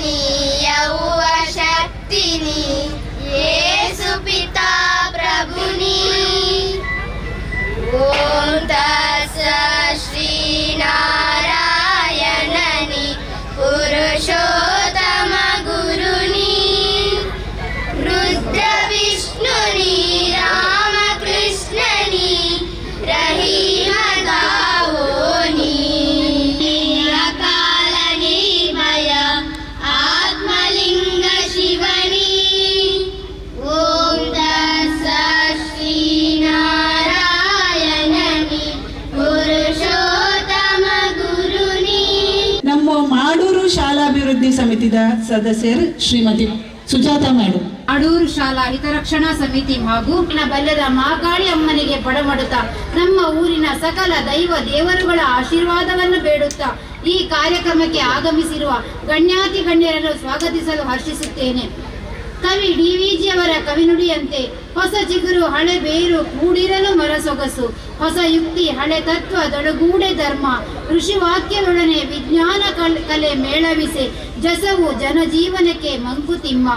నీ యౌవ శక్తిని యేసు పితా ప్రభుని ఓం తత్సత్ శ్రీనారాయణని పురుషోత్తమ గురుని రుద్ర విష్ణుని రామకృష్ణని రహీమ గావోని అకాల నిర్భయ ఆత్మలింగ శివని ఓం తత్సత్ శ్రీనారాయణని పురుషోత్తಮ ಗುರುನಿ. ನಮ್ಮ ಮಾಡೂರು ಶಾಲಾಭಿವೃದ್ಧಿ ಸಮಿತಿದ ಸದಸ್ಯರು ಶ್ರೀಮತಿ ಸುಜಾತ ಮೇಡಮ್. ಅಡೂರು ಶಾಲಾ ಹಿತರಕ್ಷಣಾ ಸಮಿತಿ ಹಾಗೂ ಬಲ್ಲದ ಮಾಗಾಳಿ ಅಮ್ಮನಿಗೆ ಪಡಮಡುತ್ತಾ ನಮ್ಮ ಊರಿನ ಸಕಲ ದೈವ ದೇವರುಗಳ ಆಶೀರ್ವಾದವನ್ನು ಬೇಡುತ್ತಾ ಈ ಕಾರ್ಯಕ್ರಮಕ್ಕೆ ಆಗಮಿಸಿರುವ ಗಣ್ಯಾತಿ ಗಣ್ಯರನ್ನು ಸ್ವಾಗತಿಸಲು ಹರ್ಷಿಸುತ್ತೇನೆ. ಕವಿ ಡಿ.ವಿ.ಜಿ ಅವರ ಕವಿನುಡಿಯಂತೆ ಹೊಸ ಚಿಗುರು ಹಳೆ ಬೇರು ಕೂಡಿರಲು ಮರಸೊಗಸು, ಹೊಸ ಯುಕ್ತಿ ಹಳೆ ತತ್ವ ದೊಡಗೂಡೆ ಧರ್ಮ, ಋಷಿ ವಾಕ್ಯದೊಡನೆ ವಿಜ್ಞಾನ ಕಲೆ ಮೇಳವಿಸೆ ಜಸವು ಜನಜೀವನಕ್ಕೆ ಮಂಕುತಿಮ್ಮ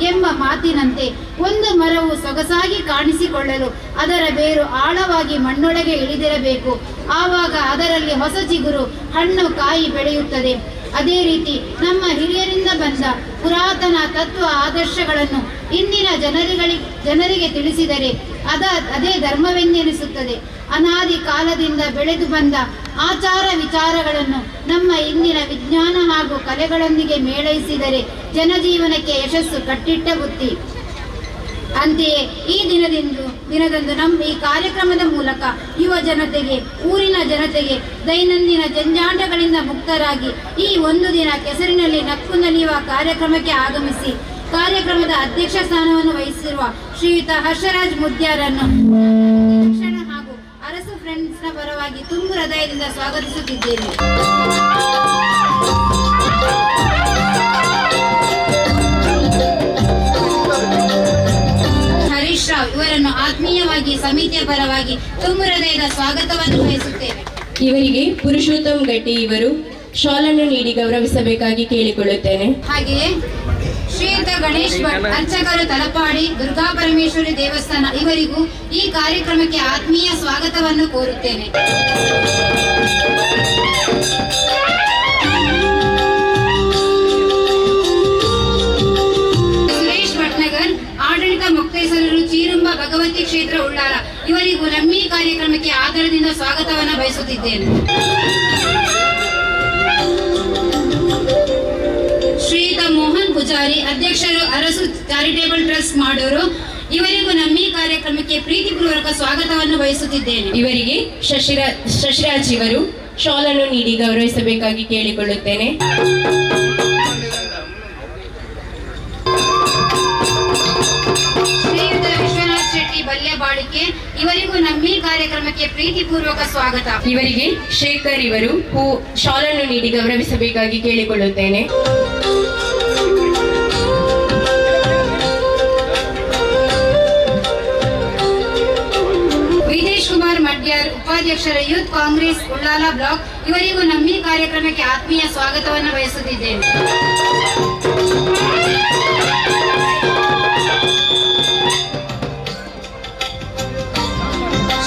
ಎಂಬ ಮಾತಿನಂತೆ ಒಂದು ಮರವು ಸೊಗಸಾಗಿ ಕಾಣಿಸಿಕೊಳ್ಳಲು ಅದರ ಬೇರು ಆಳವಾಗಿ ಮಣ್ಣೊಳಗೆ ಇಳಿದಿರಬೇಕು. ಆವಾಗ ಅದರಲ್ಲಿ ಹೊಸ ಚಿಗುರು ಹಣ್ಣು ಕಾಯಿ ಬೆಳೆಯುತ್ತದೆ. ಅದೇ ರೀತಿ ನಮ್ಮ ಹಿರಿಯರಿಂದ ಬಂದ ಪುರಾತನ ತತ್ವ ಆದರ್ಶಗಳನ್ನು ಇಂದಿನ ಜನರಿಗೆ ತಿಳಿಸಿದರೆ ಅದೇ ಧರ್ಮವೆಂದೆನಿಸುತ್ತದೆ. ಅನಾದಿ ಕಾಲದಿಂದ ಬೆಳೆದು ಬಂದ ಆಚಾರ ವಿಚಾರಗಳನ್ನು ನಮ್ಮ ಇಂದಿನ ವಿಜ್ಞಾನ ಹಾಗೂ ಕಲೆಗಳೊಂದಿಗೆ ಮೇಳೈಸಿದರೆ ಜನಜೀವನಕ್ಕೆ ಯಶಸ್ಸು ಕಟ್ಟಿಟ್ಟ ಬುತ್ತಿ. ಅಂತೆಯೇ ಈ ದಿನದಂದು ನಮ್ಮ ಈ ಕಾರ್ಯಕ್ರಮದ ಮೂಲಕ ಯುವ ಜನತೆಗೆ, ಊರಿನ ಜನತೆಗೆ ದೈನಂದಿನ ಜಂಜಾಟಗಳಿಂದ ಮುಕ್ತರಾಗಿ ಈ ಒಂದು ದಿನ ಕೆಸರಿನಲ್ಲಿ ನಕ್ಕು ನಲಿಯುವ ಕಾರ್ಯಕ್ರಮಕ್ಕೆ ಆಗಮಿಸಿ ಕಾರ್ಯಕ್ರಮದ ಅಧ್ಯಕ್ಷ ಸ್ಥಾನವನ್ನು ವಹಿಸಿರುವ ಶ್ರೀಯುತ ಹರ್ಷರಾಜ್ ಮುದ್ಯಾರನ್ನು ಶಿಕ್ಷಣ ಹಾಗೂ ಅರಸು ಫ್ರೆಂಡ್ಸ್ನ ಪರವಾಗಿ ತುಂಬು ಹೃದಯದಿಂದ ಸ್ವಾಗತಿಸುತ್ತಿದ್ದೇನೆ. ಹರೀಶ್ ರಾವ್ ಇವರನ್ನು ಆತ್ಮೀಯವಾಗಿ ಸಮಿತಿಯ ಪರವಾಗಿ ತುಂಬು ಹೃದಯದ ಸ್ವಾಗತವನ್ನು ಬಯಸುತ್ತೇವೆ. ಇವರಿಗೆ ಪುರುಷೋತ್ತಮ್ ಗಟ್ಟಿ ಇವರು ಶಾಲನ್ನು ನೀಡಿ ಗೌರವಿಸಬೇಕಾಗಿ ಕೇಳಿಕೊಳ್ಳುತ್ತೇನೆ. ಹಾಗೆಯೇ ಶ್ರೀಯುತ ಗಣೇಶ್ ಭಟ್ ಅರ್ಚಕರು ತಲಪಾಡಿ ದುರ್ಗಾ ಪರಮೇಶ್ವರಿ ದೇವಸ್ಥಾನ ಇವರಿಗೂ ಈ ಕಾರ್ಯಕ್ರಮಕ್ಕೆ ಆತ್ಮೀಯ ಸ್ವಾಗತವನ್ನು ಕೋರುತ್ತೇನೆ. ಸುರೇಶ್ ಭಟ್ನಗರ್ ಆಡಳಿತ ಮುಕ್ತೇಸರರು ಚೀರುಂಬ ಭಗವತಿ ಕ್ಷೇತ್ರ ಉಳ್ಳಾಲ ಇವರಿಗೂ ನಮ್ಮ ಈ ಕಾರ್ಯಕ್ರಮಕ್ಕೆ ಆದರದಿಂದ ಸ್ವಾಗತವನ್ನು ಬಯಸುತ್ತಿದ್ದೇನೆ. ಶ್ರೀಯುತ ಮೋಹನ್ ಪೂಜಾರಿ ಅಧ್ಯಕ್ಷರು ಅರಸು ಚಾರಿಟೇಬಲ್ ಟ್ರಸ್ಟ್ ಮಾಡೋರು ಇವರಿಗೂ ನಮ್ಮ ಈ ಕಾರ್ಯಕ್ರಮಕ್ಕೆ ಪ್ರೀತಿಪೂರ್ವಕ ಸ್ವಾಗತವನ್ನು ಬಯಸುತ್ತಿದ್ದೇನೆ. ಇವರಿಗೆ ಶಶಿರಾಜ್ ಇವರು ಶಾಲನ್ನು ನೀಡಿ ಗೌರವಿಸಬೇಕಾಗಿ ಕೇಳಿಕೊಳ್ಳುತ್ತೇನೆ. ಶ್ರೀಯುತ ವಿಶ್ವನಾಥ್ ಶೆಟ್ಟಿ ಬಲ್ಯಬಾಳಿಕೆ ಇವರಿಗೂ ನಮ್ಮ ಈ ಕಾರ್ಯಕ್ರಮಕ್ಕೆ ಪ್ರೀತಿಪೂರ್ವಕ ಸ್ವಾಗತ. ಇವರಿಗೆ ಶೇಖರ್ ಇವರು ಶಾಲನ್ನು ನೀಡಿ ಗೌರವಿಸಬೇಕಾಗಿ ಕೇಳಿಕೊಳ್ಳುತ್ತೇನೆ. ವಿದೇಶ್ ಕುಮಾರ್ ಮಡ್ಯಾರ್ ಉಪಾಧ್ಯಕ್ಷರ ಯೂತ್ ಕಾಂಗ್ರೆಸ್ ಉಳ್ಳಾಲ ಬ್ಲಾಕ್ ಇವರಿಗೂ ನಮ್ಮ ಈ ಕಾರ್ಯಕ್ರಮಕ್ಕೆ ಆತ್ಮೀಯ ಸ್ವಾಗತವನ್ನು ಬಯಸುತ್ತಿದ್ದೇನೆ.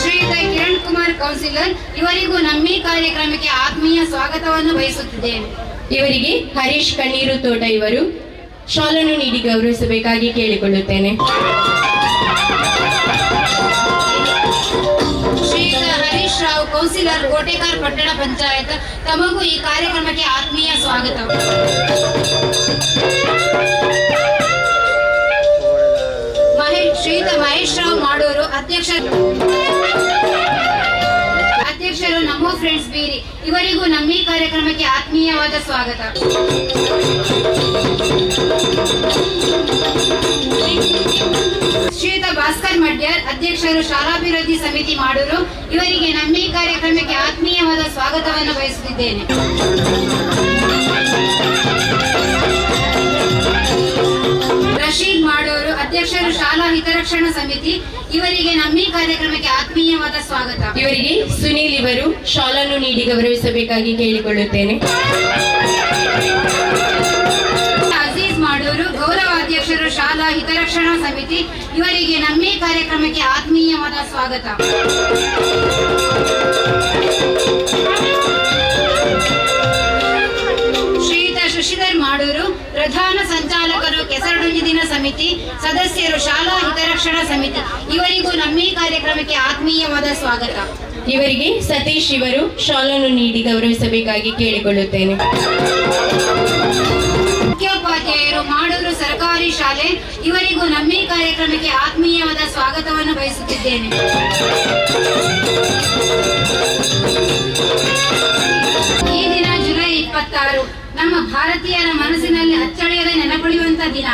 ಶ್ರೀಯುತ ಕಿರಣ್ ಕುಮಾರ್ ಕೌನ್ಸಿಲರ್ ಇವರಿಗೂ ನಮ್ಮ ಈ ಕಾರ್ಯಕ್ರಮಕ್ಕೆ ಆತ್ಮೀಯ ಸ್ವಾಗತವನ್ನು ಬಯಸುತ್ತಿದ್ದೇನೆ. ಇವರಿಗೆ ಹರೀಶ್ ಕಣ್ಣೀರು ತೋಟ ಇವರು ಶಾಲನ್ನು ನೀಡಿ ಗೌರವಿಸಬೇಕಾಗಿ ಕೇಳಿಕೊಳ್ಳುತ್ತೇನೆ. ಶ್ರೀಯುತ ಹರೀಶ್ ರಾವ್ ಕೌನ್ಸಿಲರ್ ಕೋಟೆಕಾರ್ ಪಟ್ಟಣ ಪಂಚಾಯತ್ ತಮಗೂ ಈ ಕಾರ್ಯಕ್ರಮಕ್ಕೆ ಆತ್ಮೀಯ ಸ್ವಾಗತ. ಶ್ರೀಯುತ ಮಹೇಶ್ ರಾವ್ ಮಾಡೋರು ಅಧ್ಯಕ್ಷರು ನಮೋ ಫ್ರೆಂಡ್ಸ್ ಬೀರಿ ಇವರಿಗೂ ನಮ್ಮ ಈ ಕಾರ್ಯಕ್ರಮಕ್ಕೆ ಆತ್ಮೀಯವಾದ ಸ್ವಾಗತ. ಶ್ರೀಯುತ ಭಾಸ್ಕರ್ ಮಡ್ಯಾರ್ ಅಧ್ಯಕ್ಷರು ಶಾಲಾಭಿವೃದ್ಧಿ ಸಮಿತಿ ಮಾಡೂರು ಇವರಿಗೆ ನಮ್ಮ ಈ ಕಾರ್ಯಕ್ರಮಕ್ಕೆ ಆತ್ಮೀಯವಾದ ಸ್ವಾಗತವನ್ನು ಬಯಸುತ್ತಿದ್ದೇನೆ. ರಶೀದ್ ಮಾಡೋರು ಅಧ್ಯಕ್ಷರು ಶಾಲಾ ಹಿತರಕ್ಷಣಾ ಸಮಿತಿ ಇವರಿಗೆ ನಮ್ಮ ಈ ಕಾರ್ಯಕ್ರಮಕ್ಕೆ ಆತ್ಮೀಯವಾದ ಸ್ವಾಗತ. ಇವರಿಗೆ ಸುನೀಲ್ ಇವರು ಶಾಲನ್ನು ನೀಡಿ ಗೌರವಿಸಬೇಕಾಗಿ ಕೇಳಿಕೊಳ್ಳುತ್ತೇನೆ. ಶಾಲಾ ಹಿತರಕ್ಷಣಾ ಸಮಿತಿ ಇವರಿಗೆ ನಮ್ಮ ಈ ಕಾರ್ಯಕ್ರಮಕ್ಕೆ ಆತ್ಮೀಯವಾದ ಸ್ವಾಗತ. ಶ್ರೀಯುತ ಶಶಿಧರ್ ಮಾಡೂರು, ಪ್ರಧಾನ ಸಂಚಾಲಕರು ಕೆಸರಡೊಂಜಿ ದಿನ ಸಮಿತಿ, ಸದಸ್ಯರು ಶಾಲಾ ಹಿತರಕ್ಷಣಾ ಸಮಿತಿ ಇವರಿಗೂ ನಮ್ಮ ಈ ಕಾರ್ಯಕ್ರಮಕ್ಕೆ ಆತ್ಮೀಯವಾದ ಸ್ವಾಗತ. ಇವರಿಗೆ ಸತೀಶ್ ಇವರು ಶಾಲನ್ನು ನೀಡಿ ಗೌರವಿಸಬೇಕಾಗಿ ಕೇಳಿಕೊಳ್ಳುತ್ತೇನೆ. ಮುಖ್ಯೋಪಾಧ್ಯಾಯರು, ಮಾಡೂರು ಸರ್ಕಾರಿ ಶಾಲೆ ಇವರಿಗೂ ನಮ್ಮ ಈ ಕಾರ್ಯಕ್ರಮಕ್ಕೆ ಆತ್ಮೀಯವಾದ ಸ್ವಾಗತವನ್ನು ಬಯಸುತ್ತಿದ್ದೇನೆ. ಈ ದಿನ ಜುಲೈ 26 ನಮ್ಮ ಭಾರತೀಯರ ಮನಸ್ಸಿನಲ್ಲಿ ಅಚ್ಚಳಿಯದ ನೆನಪುಳಿಯುವಂತ ದಿನ.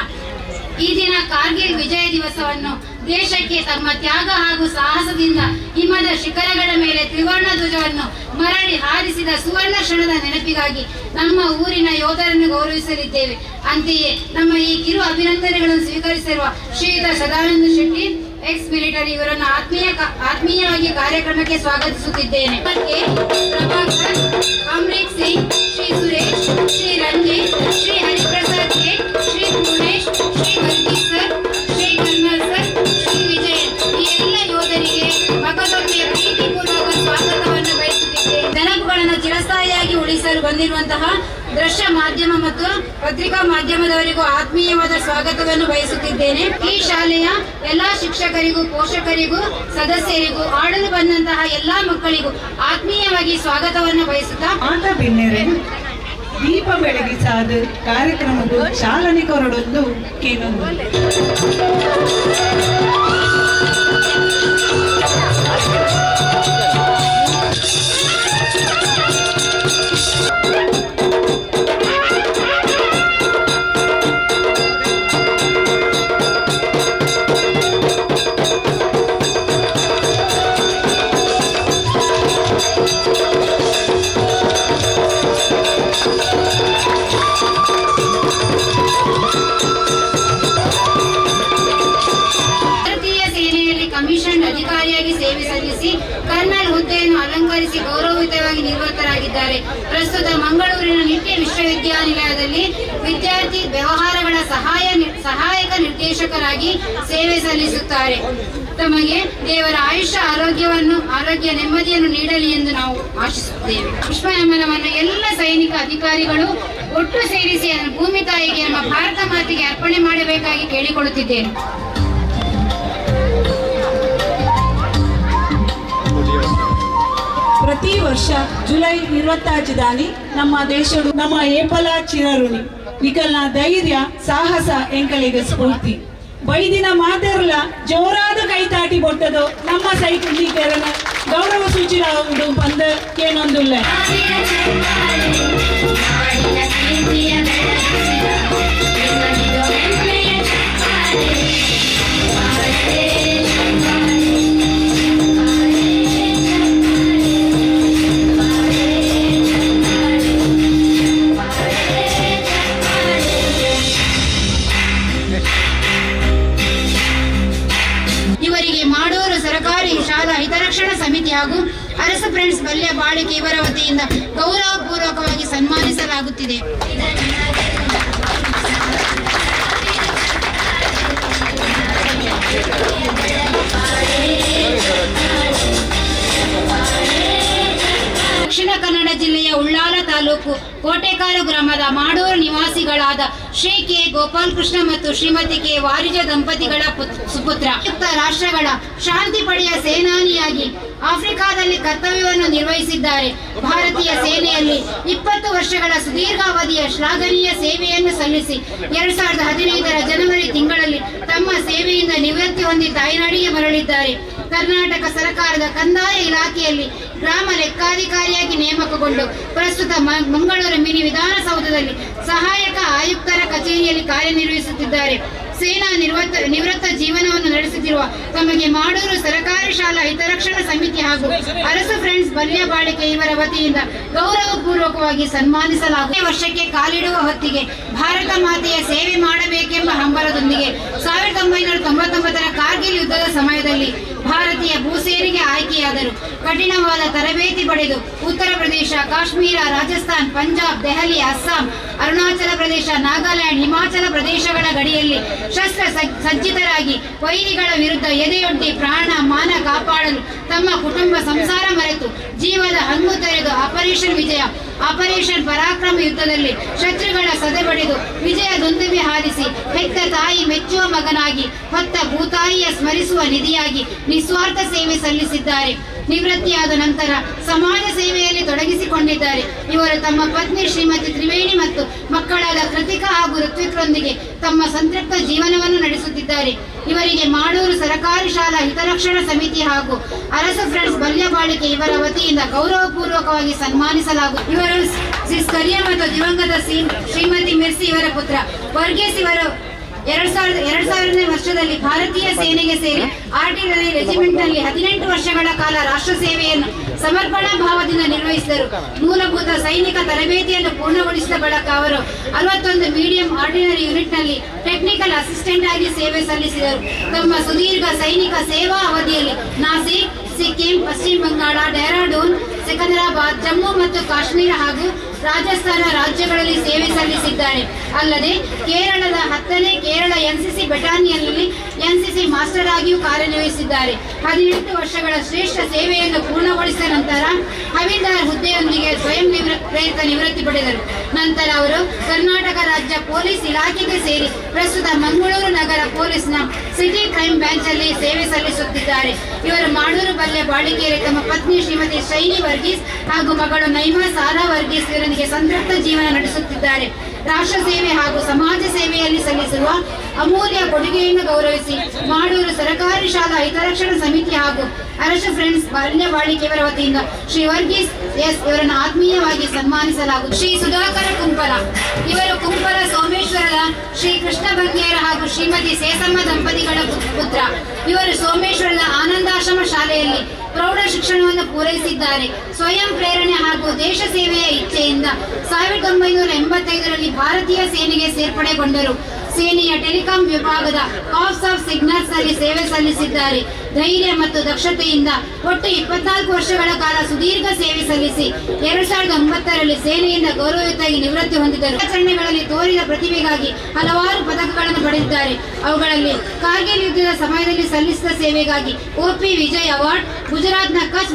ಈ ದಿನ ಕಾರ್ಗಿಲ್ ವಿಜಯ ದಿವಸವನ್ನು ದೇಶಕ್ಕೆ ತಮ್ಮ ತ್ಯಾಗ ಹಾಗೂ ಸಾಹಸದಿಂದ ಹಿಮದ ಶಿಖರಗಳ ಮೇಲೆ ತ್ರಿವರ್ಣ ಧ್ವಜವನ್ನು ಮರಳಿ ಹಾರಿಸಿದ ಸುವರ್ಣ ಕ್ಷಣದ ನೆನಪಿಗಾಗಿ ನಮ್ಮ ಊರಿನ ಯೋಧರನ್ನು ಗೌರವಿಸಲಿದ್ದೇವೆ. ಅಂತೆಯೇ ನಮ್ಮ ಈ ಕಿರು ಅಭಿನಂದನೆಗಳನ್ನು ಸ್ವೀಕರಿಸಿರುವ ಶ್ರೀಯುತ ಸದಾನಂದ ಶೆಟ್ಟಿ, ಎಕ್ಸ್ ಮಿಲಿಟರಿ ಇವರನ್ನು ಆತ್ಮೀಯವಾಗಿ ಕಾರ್ಯಕ್ರಮಕ್ಕೆ ಸ್ವಾಗತಿಸುತ್ತಿದ್ದೇನೆ. Prabhakar, Amrit Singh, Shri Suresh, Shri Ranjit, Shri Hariprasad K, Shri Purnesh, Shri Varghese sir, Shri colonel sir, Shri Vijay, ಈ ಎಲ್ಲ ಯೋಧರಿಗೆ ಮಗದೊಮ್ಮೆ ಪ್ರೀತಿಪೂರ್ವಕ ಸ್ವಾಗತವನ್ನು ಬಯಸುತ್ತಿದ್ದೇನೆ. ನೆನಪುಗಳನ್ನು ಚಿರಸ್ಥಾಯಿಯಾಗಿ ಉಳಿಸಲು ಬಂದಿರುವಂತಹ ದೃಶ್ಯ ಮಾಧ್ಯಮ ಮತ್ತು ಪತ್ರಿಕಾ ಮಾಧ್ಯಮದವರಿಗೂ ಆತ್ಮೀಯವಾದ ಸ್ವಾಗತವನ್ನು ಬಯಸುತ್ತಿದ್ದೇನೆ. ಈ ಶಾಲೆಯ ಎಲ್ಲಾ ಶಿಕ್ಷಕರಿಗೂ, ಪೋಷಕರಿಗೂ, ಸದಸ್ಯರಿಗೂ, ಆಡಲು ಬಂದಂತಹ ಎಲ್ಲಾ ಮಕ್ಕಳಿಗೂ ಆತ್ಮೀಯವಾಗಿ ಸ್ವಾಗತವನ್ನು ಬಯಸುತ್ತಾ ಆಟ ಬಿನ್ನೆರೆ ದೀಪ ಬೆಳಗಿಸಾದ ಕಾರ್ಯಕ್ರಮದ ಚಾಲನೆ ಕೊರಡೊಂದು ಕೇನೊಂದು. ಅಧಿಕಾರಿಯಾಗಿ ಸೇವೆ ಸಲ್ಲಿಸಿ ಕರ್ನಲ್ ಹುದ್ದೆಯನ್ನು ಅಲಂಕರಿಸಿ ಗೌರವಯುತವಾಗಿ ನಿವೃತ್ತರಾಗಿದ್ದಾರೆ. ಪ್ರಸ್ತುತ ಮಂಗಳೂರಿನ ನಿಟ್ಯ ವಿಶ್ವವಿದ್ಯಾನಿಲಯದಲ್ಲಿ ವಿದ್ಯಾರ್ಥಿ ವ್ಯವಹಾರಗಳ ಸಹಾಯಕ ನಿರ್ದೇಶಕರಾಗಿ ಸೇವೆ ಸಲ್ಲಿಸುತ್ತಾರೆ. ತಮಗೆ ದೇವರ ಆರೋಗ್ಯ ನೆಮ್ಮದಿಯನ್ನು ನೀಡಲಿ ಎಂದು ನಾವು ಆಶಿಸುತ್ತೇವೆ. ಪುಷ್ಪನಮನವನ್ನು ಎಲ್ಲ ಸೈನಿಕ ಅಧಿಕಾರಿಗಳು ಒಟ್ಟು ಸೇರಿಸಿ ಭೂಮಿ ತಾಯಿಗೆ, ನಮ್ಮ ಭಾರತ ಮಾತೆಗೆ ಅರ್ಪಣೆ ಮಾಡಬೇಕಾಗಿ ಕೇಳಿಕೊಳ್ಳುತ್ತಿದ್ದೇನೆ. ಪ್ರತಿ ವರ್ಷ ಜುಲೈ 26 ದಾನಿ ನಮ್ಮ ದೇಶಡು ನಮ್ಮ ಏಪಲ ಚಿರಋಣಿ ವಿಕಲ್ನ ಧೈರ್ಯ ಸಾಹಸ ಎಂಕಲಿಗೆ ಸ್ಫೂರ್ತಿ. ಬೈದಿನ ಮಾತೆರ್ಲ ಜೋರಾದ ಕೈತಾಟಿ ಬೊಟ್ಟದು ನಮ್ಮ ಸೈನಿಕರನ್ನ ಗೌರವ ಸೂಚಿಸುವುದು ಬಂದ ಕೇನೊಂದುಲ್ಲ. ಇವರಿಗೆ ಮಾಡೂರು ಸರ್ಕಾರಿ ಶಾಲಾ ಹಿತರಕ್ಷಣಾ ಸಮಿತಿ ಹಾಗೂ ಅರಸು ಫ್ರೆಂಡ್ಸ್ ಬಲ್ಯ ಬಾಳಿಕೆ ಇವರ ವತಿಯಿಂದ ಗೌರವಪೂರ್ವಕವಾಗಿ ಸನ್ಮಾನಿಸಲಾಗುತ್ತಿದೆ. ದಕ್ಷಿಣ ಕನ್ನಡ ಜಿಲ್ಲೆಯ ಉಳ್ಳಾಲ ತಾಲೂಕು ಕೋಟೆಕಾರು ಗ್ರಾಮದ ಮಾಡೂರು ನಿವಾಸಿಗಳಾದ ಶ್ರೀ ಕೆ ಗೋಪಾಲಕೃಷ್ಣ ಮತ್ತು ಶ್ರೀಮತಿ ಕೆ ವಾರಿಜ ದಂಪತಿಗಳ ಸುಪುತ್ರ. ಸಂಯುಕ್ತ ರಾಷ್ಟ್ರಗಳ ಶಾಂತಿ ಪಡೆಯ ಸೇನಾನಿಯಾಗಿ ಆಫ್ರಿಕಾದಲ್ಲಿ ಕರ್ತವ್ಯವನ್ನು ನಿರ್ವಹಿಸಿದ್ದಾರೆ. ಭಾರತೀಯ ಸೇನೆಯಲ್ಲಿ 20 ವರ್ಷಗಳ ಸುದೀರ್ಘಾವಧಿಯ ಶ್ಲಾಘನೀಯ ಸೇವೆಯನ್ನು ಸಲ್ಲಿಸಿ 2015ರ ಜನವರಿ ತಿಂಗಳಲ್ಲಿ ತಮ್ಮ ಸೇವೆಯಿಂದ ನಿವೃತ್ತಿ ಹೊಂದಿ ತಾಯ್ನಾಡಿಗೆ ಮರಳಿದ್ದಾರೆ. ಕರ್ನಾಟಕ ಸರ್ಕಾರದ ಕಂದಾಯ ಇಲಾಖೆಯಲ್ಲಿ ಗ್ರಾಮ ಲೆಕ್ಕಾಧಿಕಾರಿಯಾಗಿ ನೇಮಕಗೊಂಡು ಪ್ರಸ್ತುತ ಮಂಗಳೂರು ಮಿನಿ ವಿಧಾನಸೌಧದಲ್ಲಿ ಸಹಾಯಕ ಆಯುಕ್ತರ ಕಚೇರಿಯಲ್ಲಿ ಕಾರ್ಯನಿರ್ವಹಿಸುತ್ತಿದ್ದಾರೆ. ಸೇನಾ ನಿವೃತ್ತ ಜೀವನವನ್ನು ನಡೆಸುತ್ತಿರುವ ತಮಗೆ ಮಾಡೂರು ಸರ್ಕಾರಿ ಶಾಲಾ ಹಿತರಕ್ಷಣಾ ಸಮಿತಿ ಹಾಗೂ ಅರಸು ಫ್ರೆಂಡ್ಸ್ ಬಲ್ಯ ಬಾಳಿಕೆ ಇವರ ವತಿಯಿಂದ ಗೌರವಪೂರ್ವಕವಾಗಿ ಸನ್ಮಾನಿಸಲಾಗುತ್ತದೆ. ವರ್ಷಕ್ಕೆ ಕಾಲಿಡುವ ಹೊತ್ತಿಗೆ ಭಾರತ ಮಾತೆಯ ಸೇವೆ ಮಾಡಬೇಕೆಂಬ ಹಂಬಲದೊಂದಿಗೆ 1999ರ ಕಾರ್ಗಿಲ್ ಯುದ್ಧದ ಸಮಯದಲ್ಲಿ ಭಾರತೀಯ ಭೂಸೇನೆಗೆ ಆಯ್ಕೆಯಾದರು. ಕಠಿಣವಾದ ತರಬೇತಿ ಪಡೆದು ಉತ್ತರ ಪ್ರದೇಶ, ಕಾಶ್ಮೀರ, ರಾಜಸ್ಥಾನ್, ಪಂಜಾಬ್, ದೆಹಲಿ, ಅಸ್ಸಾಂ, ಅರುಣಾಚಲ ಪ್ರದೇಶ, ನಾಗಾಲ್ಯಾಂಡ್, ಹಿಮಾಚಲ ಪ್ರದೇಶಗಳ ಗಡಿಯಲ್ಲಿ ಶಸ್ತ್ರ ಸಜ್ಜಿತರಾಗಿ ವೈರಿಗಳ ವಿರುದ್ಧ ಎದೆಯೊಡ್ಡಿ ಪ್ರಾಣ ಮಾನ ಕಾಪಾಡಲು ತಮ್ಮ ಕುಟುಂಬ ಸಂಸಾರ ಮರೆತು ಜೀವದ ಹಂಗು ತೊರೆದು ಆಪರೇಷನ್ ವಿಜಯ, ಆಪರೇಷನ್ ಪರಾಕ್ರಮ ಯುದ್ಧದಲ್ಲಿ ಶತ್ರುಗಳ ಸದೆಬಡಿದು ವಿಜಯ ದುಂದುಬಿ ಹಾರಿಸಿ ಹೆತ್ತ ತಾಯಿ ಮೆಚ್ಚುವ ಮಗನಾಗಿ ಹೊತ್ತ ಭೂತಾಯಿಯ ಸ್ಮರಿಸುವ ನಿಧಿಯಾಗಿ ನಿಸ್ವಾರ್ಥ ಸೇವೆ ಸಲ್ಲಿಸಿದ್ದಾರೆ. ನಿವೃತ್ತಿಯಾದ ನಂತರ ಸಮಾಜ ಸೇವೆಯಲ್ಲಿ ತೊಡಗಿಸಿಕೊಂಡಿದ್ದಾರೆ. ಇವರು ತಮ್ಮ ಪತ್ನಿ ಶ್ರೀಮತಿ ತ್ರಿವೇಣಿ ಮತ್ತು ಮಕ್ಕಳಾದ ಕೃತಿಕಾ ಹಾಗೂ ಋತ್ವಿಕ್ರೊಂದಿಗೆ ತಮ್ಮ ಸಂತೃಪ್ತ ಜೀವನವನ್ನು ನಡೆಸುತ್ತಿದ್ದಾರೆ. ಇವರಿಗೆ ಮಾಡೂರು ಸರಕಾರಿ ಶಾಲಾ ಹಿತರಕ್ಷಣಾ ಸಮಿತಿ ಹಾಗೂ ಅರಸು ಫ್ರೆಂಡ್ಸ್ ಬಾಲ್ಯಬಾಳಿಕೆ ಇವರ ವತಿಯಿಂದ ಗೌರವಪೂರ್ವಕವಾಗಿ ಸನ್ಮಾನಿಸಲಾಗುತ್ತದೆ. ಇವರು ಸಿಸ್ ಕರಿಯ ಮತ್ತು ದಿವಂಗತ ಶ್ರೀಮತಿ ಮಿರ್ಸಿ ಇವರ ಪುತ್ರ ವರ್ಗೀಸ್ ಇವರು 2000ನೇ ವರ್ಷದಲ್ಲಿ ಭಾರತೀಯ ಸೇನೆಗೆ ಸೇರಿ ಆರ್ಟಿಲರಿ ರೆಜಿಮೆಂಟ್ನಲ್ಲಿ 18 ವರ್ಷಗಳ ಕಾಲ ರಾಷ್ಟ್ರ ಸೇವೆಯನ್ನು ಸಮರ್ಪಣಾ ಭಾವದಿಂದ ನಿರ್ವಹಿಸಿದರು. ಮೂಲಭೂತ ಸೈನಿಕ ತರಬೇತಿಯನ್ನು ಪೂರ್ಣಗೊಳಿಸಿದ ಬಳಿಕ ಅವರು 61 ಮೀಡಿಯಂ ಆರ್ಟಿಲರಿ ಯೂನಿಟ್ನಲ್ಲಿ ಟೆಕ್ನಿಕಲ್ ಅಸಿಸ್ಟೆಂಟ್ ಆಗಿ ಸೇವೆ ಸಲ್ಲಿಸಿದರು. ತಮ್ಮ ಸುದೀರ್ಘ ಸೈನಿಕ ಸೇವಾ ಅವಧಿಯಲ್ಲಿ ನಾಸಿಕ್, ಸಿಕ್ಕಿಂ, ಪಶ್ಚಿಮ ಬಂಗಾಳ, ಡೆಹ್ರಾಡೂನ್, ಸಿಕಂದರಾಬಾದ್, ಜಮ್ಮು ಮತ್ತು ಕಾಶ್ಮೀರ ಹಾಗೂ ರಾಜಸ್ಥಾನ ರಾಜ್ಯಗಳಲ್ಲಿ ಸೇವೆ ಸಲ್ಲಿಸಿದ್ದಾರೆ. ಅಲ್ಲದೆ ಕೇರಳದ 10ನೇ ಕೇರಳ ಎನ್ಸಿಸಿ ಬೆಟಾಲಿಯನ್ನಲ್ಲಿ ಎನ್ಸಿಸಿ ಮಾಸ್ಟರ್ ಆಗಿಯೂ ಕಾರ್ಯನಿರ್ವಹಿಸಿದ್ದಾರೆ. 18 ವರ್ಷಗಳ ಶ್ರೇಷ್ಠ ಸೇವೆಯನ್ನು ಪೂರ್ಣಗೊಳಿಸಿದ ನಂತರ ಹವಿಲ್ದಾರ್ ಹುದ್ದೆಯೊಂದಿಗೆ ಸ್ವಯಂ ಪ್ರೇರಿತ ನಿವೃತ್ತಿ ಪಡೆದರು. ನಂತರ ಅವರು ಕರ್ನಾಟಕ ರಾಜ್ಯ ಪೊಲೀಸ್ ಇಲಾಖೆಗೆ ಸೇರಿ ಪ್ರಸ್ತುತ ಮಂಗಳೂರು ನಗರ ಪೊಲೀಸ್ನ ಸಿಟಿ ಕ್ರೈಮ್ ಬ್ರಾಂಚ್ ಅಲ್ಲಿ ಸೇವೆ ಸಲ್ಲಿಸುತ್ತಿದ್ದಾರೆ. ಇವರು ಮಾಡೂರು ಬಲ್ಯ ಬಾಳಿಕೆಯಲ್ಲಿ ತಮ್ಮ ಪತ್ನಿ ಶ್ರೀಮತಿ ಶೈನಿ ವರ್ಗೀಸ್ ಹಾಗೂ ಮಗಳು ನೈಮಾ ಸಾರಾ ವರ್ಗೀಸ್ ಇವರೊಂದಿಗೆ ಸಂತೃಪ್ತ ಜೀವನ ನಡೆಸುತ್ತಿದ್ದಾರೆ. ರಾಷ್ಟ್ರ ಸೇವೆ ಹಾಗೂ ಸಮಾಜ ಸೇವೆಯಲ್ಲಿ ಸಲ್ಲಿಸಿರುವ ಅಮೂಲ್ಯ ಕೊಡುಗೆಯನ್ನು ಗೌರವಿಸಿ ಮಾಡೂರು ಸರಕಾರಿ ಶಾಲಾ ಹಿತರಕ್ಷಣಾ ಸಮಿತಿ ಹಾಗೂ ಅರಸು ಫ್ರೆಂಡ್ಸ್ ಬಾಲ್ಯ ಬಾಳಿಕೆಯವರ ವತಿಯಿಂದ ಶ್ರೀ ವರ್ಗೀಸ್ ಎಸ್ ಇವರನ್ನು ಆತ್ಮೀಯವಾಗಿ ಸನ್ಮಾನಿಸಲಾಗುತ್ತದೆ. ಶ್ರೀ ಸುಧಾಕರ ಕುಂಪಲ ಇವರು ಕುಂಪಲ ಸೋಮೇಶ್ವರದ ಶ್ರೀ ಕೃಷ್ಣ ಬಂಗೇರ ಹಾಗೂ ಶ್ರೀಮತಿ ಸೇಸಮ್ಮ ದಂಪತಿಗಳ ಪುತ್ರ. ಇವರು ಸೋಮೇಶ್ವರದ ಆನಂದಾಶ್ರಮ ಶಾಲೆಯಲ್ಲಿ ಪ್ರೌಢ ಶಿಕ್ಷಣವನ್ನು ಪೂರೈಸಿದ್ದಾರೆ. ಸ್ವಯಂ ಪ್ರೇರಣೆ ಹಾಗೂ ದೇಶ ಸೇವೆಯ ಇಚ್ಛೆಯಿಂದ 1985ರಲ್ಲಿ ಭಾರತೀಯ ಸೇನೆಗೆ ಸೇರ್ಪಡೆಗೊಂಡರು. ಸೇನೆಯ ಟೆಲಿಕಾಂ ವಿಭಾಗದ ಕಾರ್ಪ್ಸ್ ಆಫ್ ಸಿಗ್ನಲ್ಸ್ ನಲ್ಲಿ ಸೇವೆ ಸಲ್ಲಿಸಿದ್ದಾರೆ. ಧೈರ್ಯ ಮತ್ತು ದಕ್ಷತೆಯಿಂದ ಒಟ್ಟು 24 ವರ್ಷಗಳ ಕಾಲ ಸುದೀರ್ಘ ಸೇವೆ ಸಲ್ಲಿಸಿ 2009ರಲ್ಲಿ ಸೇನೆಯಿಂದ ಗೌರವಯುತವಾಗಿ ನಿವೃತ್ತಿ ಹೊಂದಿದರು. ಆಚರಣೆಗಳಲ್ಲಿ ತೋರಿದ ಪ್ರತಿಭೆಗಾಗಿ ಹಲವಾರು ಪದಕಗಳನ್ನು ಪಡೆದಿದ್ದಾರೆ. ಅವುಗಳಲ್ಲಿ ಕಾರ್ಗಿಲ್ ಯುದ್ಧದ ಸಮಯದಲ್ಲಿ ಸಲ್ಲಿಸಿದ ಸೇವೆಗಾಗಿ OP ವಿಜಯ್ ಅವಾರ್ಡ್, ಗುಜರಾತ್ನ ಕಚ್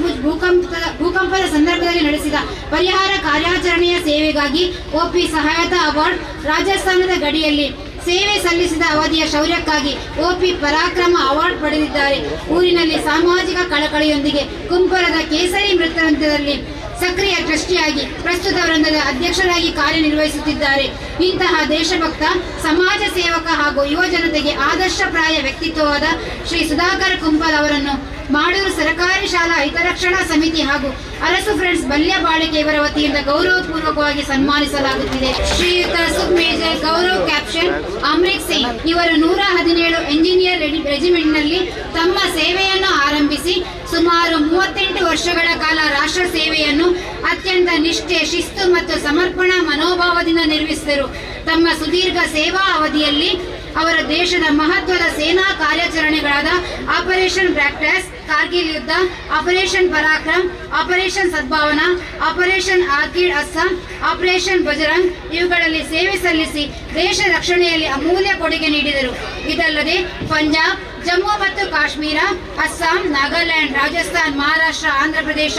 ಭೂಕಂಪದ ಸಂದರ್ಭದಲ್ಲಿ ನಡೆಸಿದ ಪರಿಹಾರ ಕಾರ್ಯಾಚರಣೆಯ ಸೇವೆಗಾಗಿ OP ಸಹಾಯತಾ ಅವಾರ್ಡ್, ರಾಜಸ್ಥಾನದ ಗಡಿಯಲ್ಲಿ ಸೇವೆ ಸಲ್ಲಿಸಿದ ಅವಧಿಯ ಶೌರ್ಯಕ್ಕಾಗಿ OP ಪರಾಕ್ರಮ ಅವಾರ್ಡ್ ಪಡೆದಿದ್ದಾರೆ. ಊರಿನಲ್ಲಿ ಸಾಮಾಜಿಕ ಕಳಕಳಿಯೊಂದಿಗೆ ಕುಂಪಲದ ಕೇಸರಿ ವೃತ್ತದಲ್ಲಿ ಸಕ್ರಿಯ ಟ್ರಸ್ಟಿಯಾಗಿ ಪ್ರಸ್ತುತ ವೃಂದದ ಅಧ್ಯಕ್ಷರಾಗಿ ಕಾರ್ಯನಿರ್ವಹಿಸುತ್ತಿದ್ದಾರೆ. ಇಂತಹ ದೇಶಭಕ್ತ, ಸಮಾಜ ಸೇವಕ ಹಾಗೂ ಯುವ ಜನತೆಗೆ ಆದರ್ಶಪ್ರಾಯ ವ್ಯಕ್ತಿತ್ವವಾದ ಶ್ರೀ ಸುಧಾಕರ್ ಕುಂಪಲ್ ಅವರನ್ನು ಮಾಡೂರು ಸರಕಾರಿ ಶಾಲಾ ಹಿತರಕ್ಷಣಾ ಸಮಿತಿ ಹಾಗೂ ಅರಸು ಫ್ರೆಂಡ್ಸ್ ಬಲ್ಯ ಬಾಳಿಕೆ ಇವರ ವತಿಯಿಂದ ಗೌರವಪೂರ್ವಕವಾಗಿ ಸನ್ಮಾನಿಸಲಾಗುತ್ತಿದೆ. ಶ್ರೀಯುತ ಸಬ್ ಮೇಜರ್ ಗೌರವ್ ಕ್ಯಾಪ್ಷನ್ ಅಮೃತ್ ಸಿಂಗ್ ಇವರು 117 ಎಂಜಿನಿಯರ್ ರೆಜಿಮೆಂಟ್ನಲ್ಲಿ ತಮ್ಮ ಸೇವೆಯನ್ನು ಆರಂಭಿಸಿ ಸುಮಾರು 38 ವರ್ಷಗಳ ಕಾಲ ರಾಷ್ಟ್ರ ಸೇವೆಯನ್ನು ಅತ್ಯಂತ ನಿಷ್ಠೆ, ಶಿಸ್ತು ಮತ್ತು ಸಮರ್ಪಣಾ ಮನೋಭಾವದಿಂದ ನಿರ್ವಹಿಸಿದರು. ತಮ್ಮ ಸುದೀರ್ಘ ಸೇವಾ ಅವಧಿಯಲ್ಲಿ ಅವರ ದೇಶದ ಮಹತ್ವದ ಸೇನಾ ಕಾರ್ಯಾಚರಣೆಗಳಾದ ಆಪರೇಷನ್ ಬ್ರ್ಯಾಕ್ಟಸ್, ಕಾರ್ಗಿಲ್ ಯುದ್ಧ, operation Parakram, operation Sadbhavana, operation orchid Assam, operation Bajrang ಇವುಗಳಲ್ಲಿ ಸೇವೆ ಸಲ್ಲಿಸಿ ದೇಶ ರಕ್ಷಣೆಯಲ್ಲಿ ಅಮೂಲ್ಯ ಕೊಡುಗೆ ನೀಡಿದರು. ಇದಲ್ಲದೆ ಪಂಜಾಬ್, ಜಮ್ಮು ಮತ್ತು ಕಾಶ್ಮೀರ, ಅಸ್ಸಾಂ, ನಾಗಾಲ್ಯಾಂಡ್, ರಾಜಸ್ಥಾನ್, ಮಹಾರಾಷ್ಟ್ರ, ಆಂಧ್ರಪ್ರದೇಶ,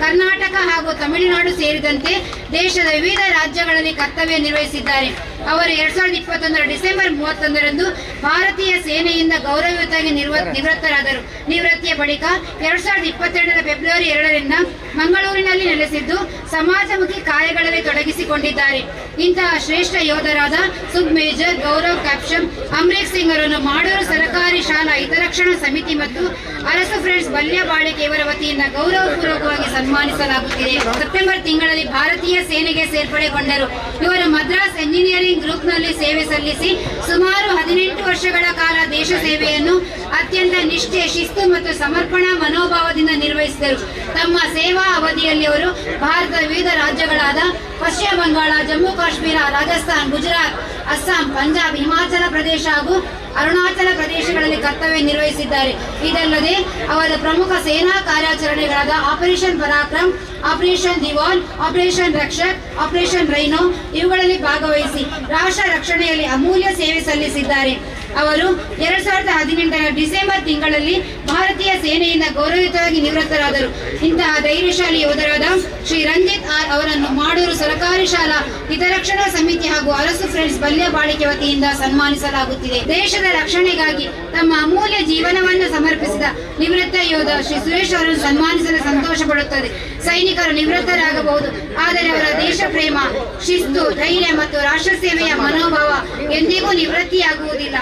ಕರ್ನಾಟಕ ಹಾಗೂ ತಮಿಳುನಾಡು ಸೇರಿದಂತೆ ದೇಶದ ವಿವಿಧ ರಾಜ್ಯಗಳಲ್ಲಿ ಕರ್ತವ್ಯ ನಿರ್ವಹಿಸಿದ್ದಾರೆ. ಅವರು 2021 ಡಿಸೆಂಬರ್ 31ರಂದು ಭಾರತೀಯ ಸೇನೆಯಿಂದ ಗೌರವಯುತವಾಗಿ ನಿವೃತ್ತರಾದರು. ನಿವೃತ್ತಿಯ ಬಳಿಕ 2022 ಫೆಬ್ರವರಿ 2ರಿಂದ ಮಂಗಳೂರಿನಲ್ಲಿ ನೆಲೆಸಿದ್ದು ಸಮಾಜಮುಖಿ ಕಾರ್ಯಗಳಲ್ಲಿ ತೊಡಗಿಸಿಕೊಂಡಿದ್ದಾರೆ. ಇಂತಹ ಶ್ರೇಷ್ಠ ಯೋಧರಾದ ಸಬ್ ಮೇಜರ್ ಗೌರವ್ ಕ್ಯಾಪ್ಷನ್ ಅಮೃತ್ ಸಿಂಗ್ ಅವರನ್ನು ಮಾಡೂರು ಸರಕಾರಿ ಶಾಲಾ ಹಿತರಕ್ಷಣಾ ಸಮಿತಿ ಮತ್ತು ಅರಸು ಫ್ರೆಂಡ್ಸ್ ಬಲ್ಯ ಬಾಳಿಕೆ ಇವರ ವತಿಯಿಂದ ಗೌರವಪೂರ್ವಕವಾಗಿ ಸನ್ಮಾನಿಸಲಾಗುತ್ತಿದೆ. ಸೆಪ್ಟೆಂಬರ್ ತಿಂಗಳಲ್ಲಿ ಭಾರತೀಯ ಸೇನೆಗೆ ಸೇರ್ಪಡೆಗೊಂಡರು. ಇವರು ಮದ್ರಾಸ್ ಎಂಜಿನಿಯರಿಂಗ್ ಗ್ರೂಪ್ನಲ್ಲಿ ಸೇವೆ ಸಲ್ಲಿಸಿ ಸುಮಾರು 18 ವರ್ಷಗಳ ಕಾಲ ದೇಶ ಸೇವೆಯನ್ನು ಅತ್ಯಂತ ನಿಷ್ಠೆ, ಶಿಸ್ತು ಮತ್ತು ಸಮರ್ಪಣಾ ಮನೋಭಾವದಿಂದ ನಿರ್ವಹಿಸಿದರು. ತಮ್ಮ ಸೇವಾ ಅವಧಿಯಲ್ಲಿ ಅವರು ಭಾರತದ ವಿವಿಧ ರಾಜ್ಯಗಳಾದ ಪಶ್ಚಿಮ ಬಂಗಾಳ, ಜಮ್ಮು ಕಾಶ್ಮೀರ, ರಾಜಸ್ಥಾನ್, ಗುಜರಾತ್, ಅಸ್ಸಾಂ, ಪಂಜಾಬ್, ಹಿಮಾಚಲ ಪ್ರದೇಶ ಹಾಗೂ ಅರುಣಾಚಲ ಪ್ರದೇಶಗಳಲ್ಲಿ ಕರ್ತವ್ಯ ನಿರ್ವಹಿಸಿದ್ದಾರೆ. ಇದಲ್ಲದೆ ಅವರ ಪ್ರಮುಖ ಸೇನಾ ಕಾರ್ಯಾಚರಣೆಗಳಾದ ಆಪರೇಷನ್ ಪರಾಕ್ರಮ್, ಆಪರೇಷನ್ ದಿವಾಲ್, ಆಪರೇಷನ್ ರಕ್ಷಕ್, ಆಪರೇಷನ್ ರೈನೋ ಇವುಗಳಲ್ಲಿ ಭಾಗವಹಿಸಿ ರಾಷ್ಟ್ರ ರಕ್ಷಣೆಯಲ್ಲಿ ಅಮೂಲ್ಯ ಸೇವೆ ಸಲ್ಲಿಸಿದ್ದಾರೆ. ಅವರು 2018ರ ಡಿಸೆಂಬರ್ ತಿಂಗಳಲ್ಲಿ ಭಾರತೀಯ ಸೇನೆಯಿಂದ ಗೌರವಯುತವಾಗಿ ನಿವೃತ್ತರಾದರು. ಇಂತಹ ಧೈರ್ಯಶಾಲಿ ಯೋಧರಾದ ಶ್ರೀ ರಂಜಿತ್ ಆರ್ ಅವರನ್ನು ಮಾಡೂರು ಸರ್ಕಾರಿ ಶಾಲಾ ಹಿತರಕ್ಷಣಾ ಸಮಿತಿ ಹಾಗೂ ಅರಸು ಫ್ರೆಂಡ್ಸ್ ಬಾಲ್ಯ ಬಾಳಿಕೆ ವತಿಯಿಂದ ಸನ್ಮಾನಿಸಲಾಗುತ್ತಿದೆ. ದೇಶದ ರಕ್ಷಣೆಗಾಗಿ ತಮ್ಮ ಅಮೂಲ್ಯ ಜೀವನವನ್ನು ಸಮರ್ಪಿಸಿದ ನಿವೃತ್ತ ಯೋಧ ಶ್ರೀ ಸುರೇಶ್ ಅವರನ್ನು ಸನ್ಮಾನಿಸಲು ಸಂತೋಷ ಪಡುತ್ತದೆ. ಸೈನಿಕರು ನಿವೃತ್ತರಾಗಬಹುದು, ಆದರೆ ಅವರ ದೇಶ ಪ್ರೇಮ, ಶಿಸ್ತು, ಧೈರ್ಯ ಮತ್ತು ರಾಷ್ಟ್ರ ಸೇವೆಯ ಮನೋಭಾವ ಎಂದಿಗೂ ನಿವೃತ್ತಿಯಾಗುವುದಿಲ್ಲ.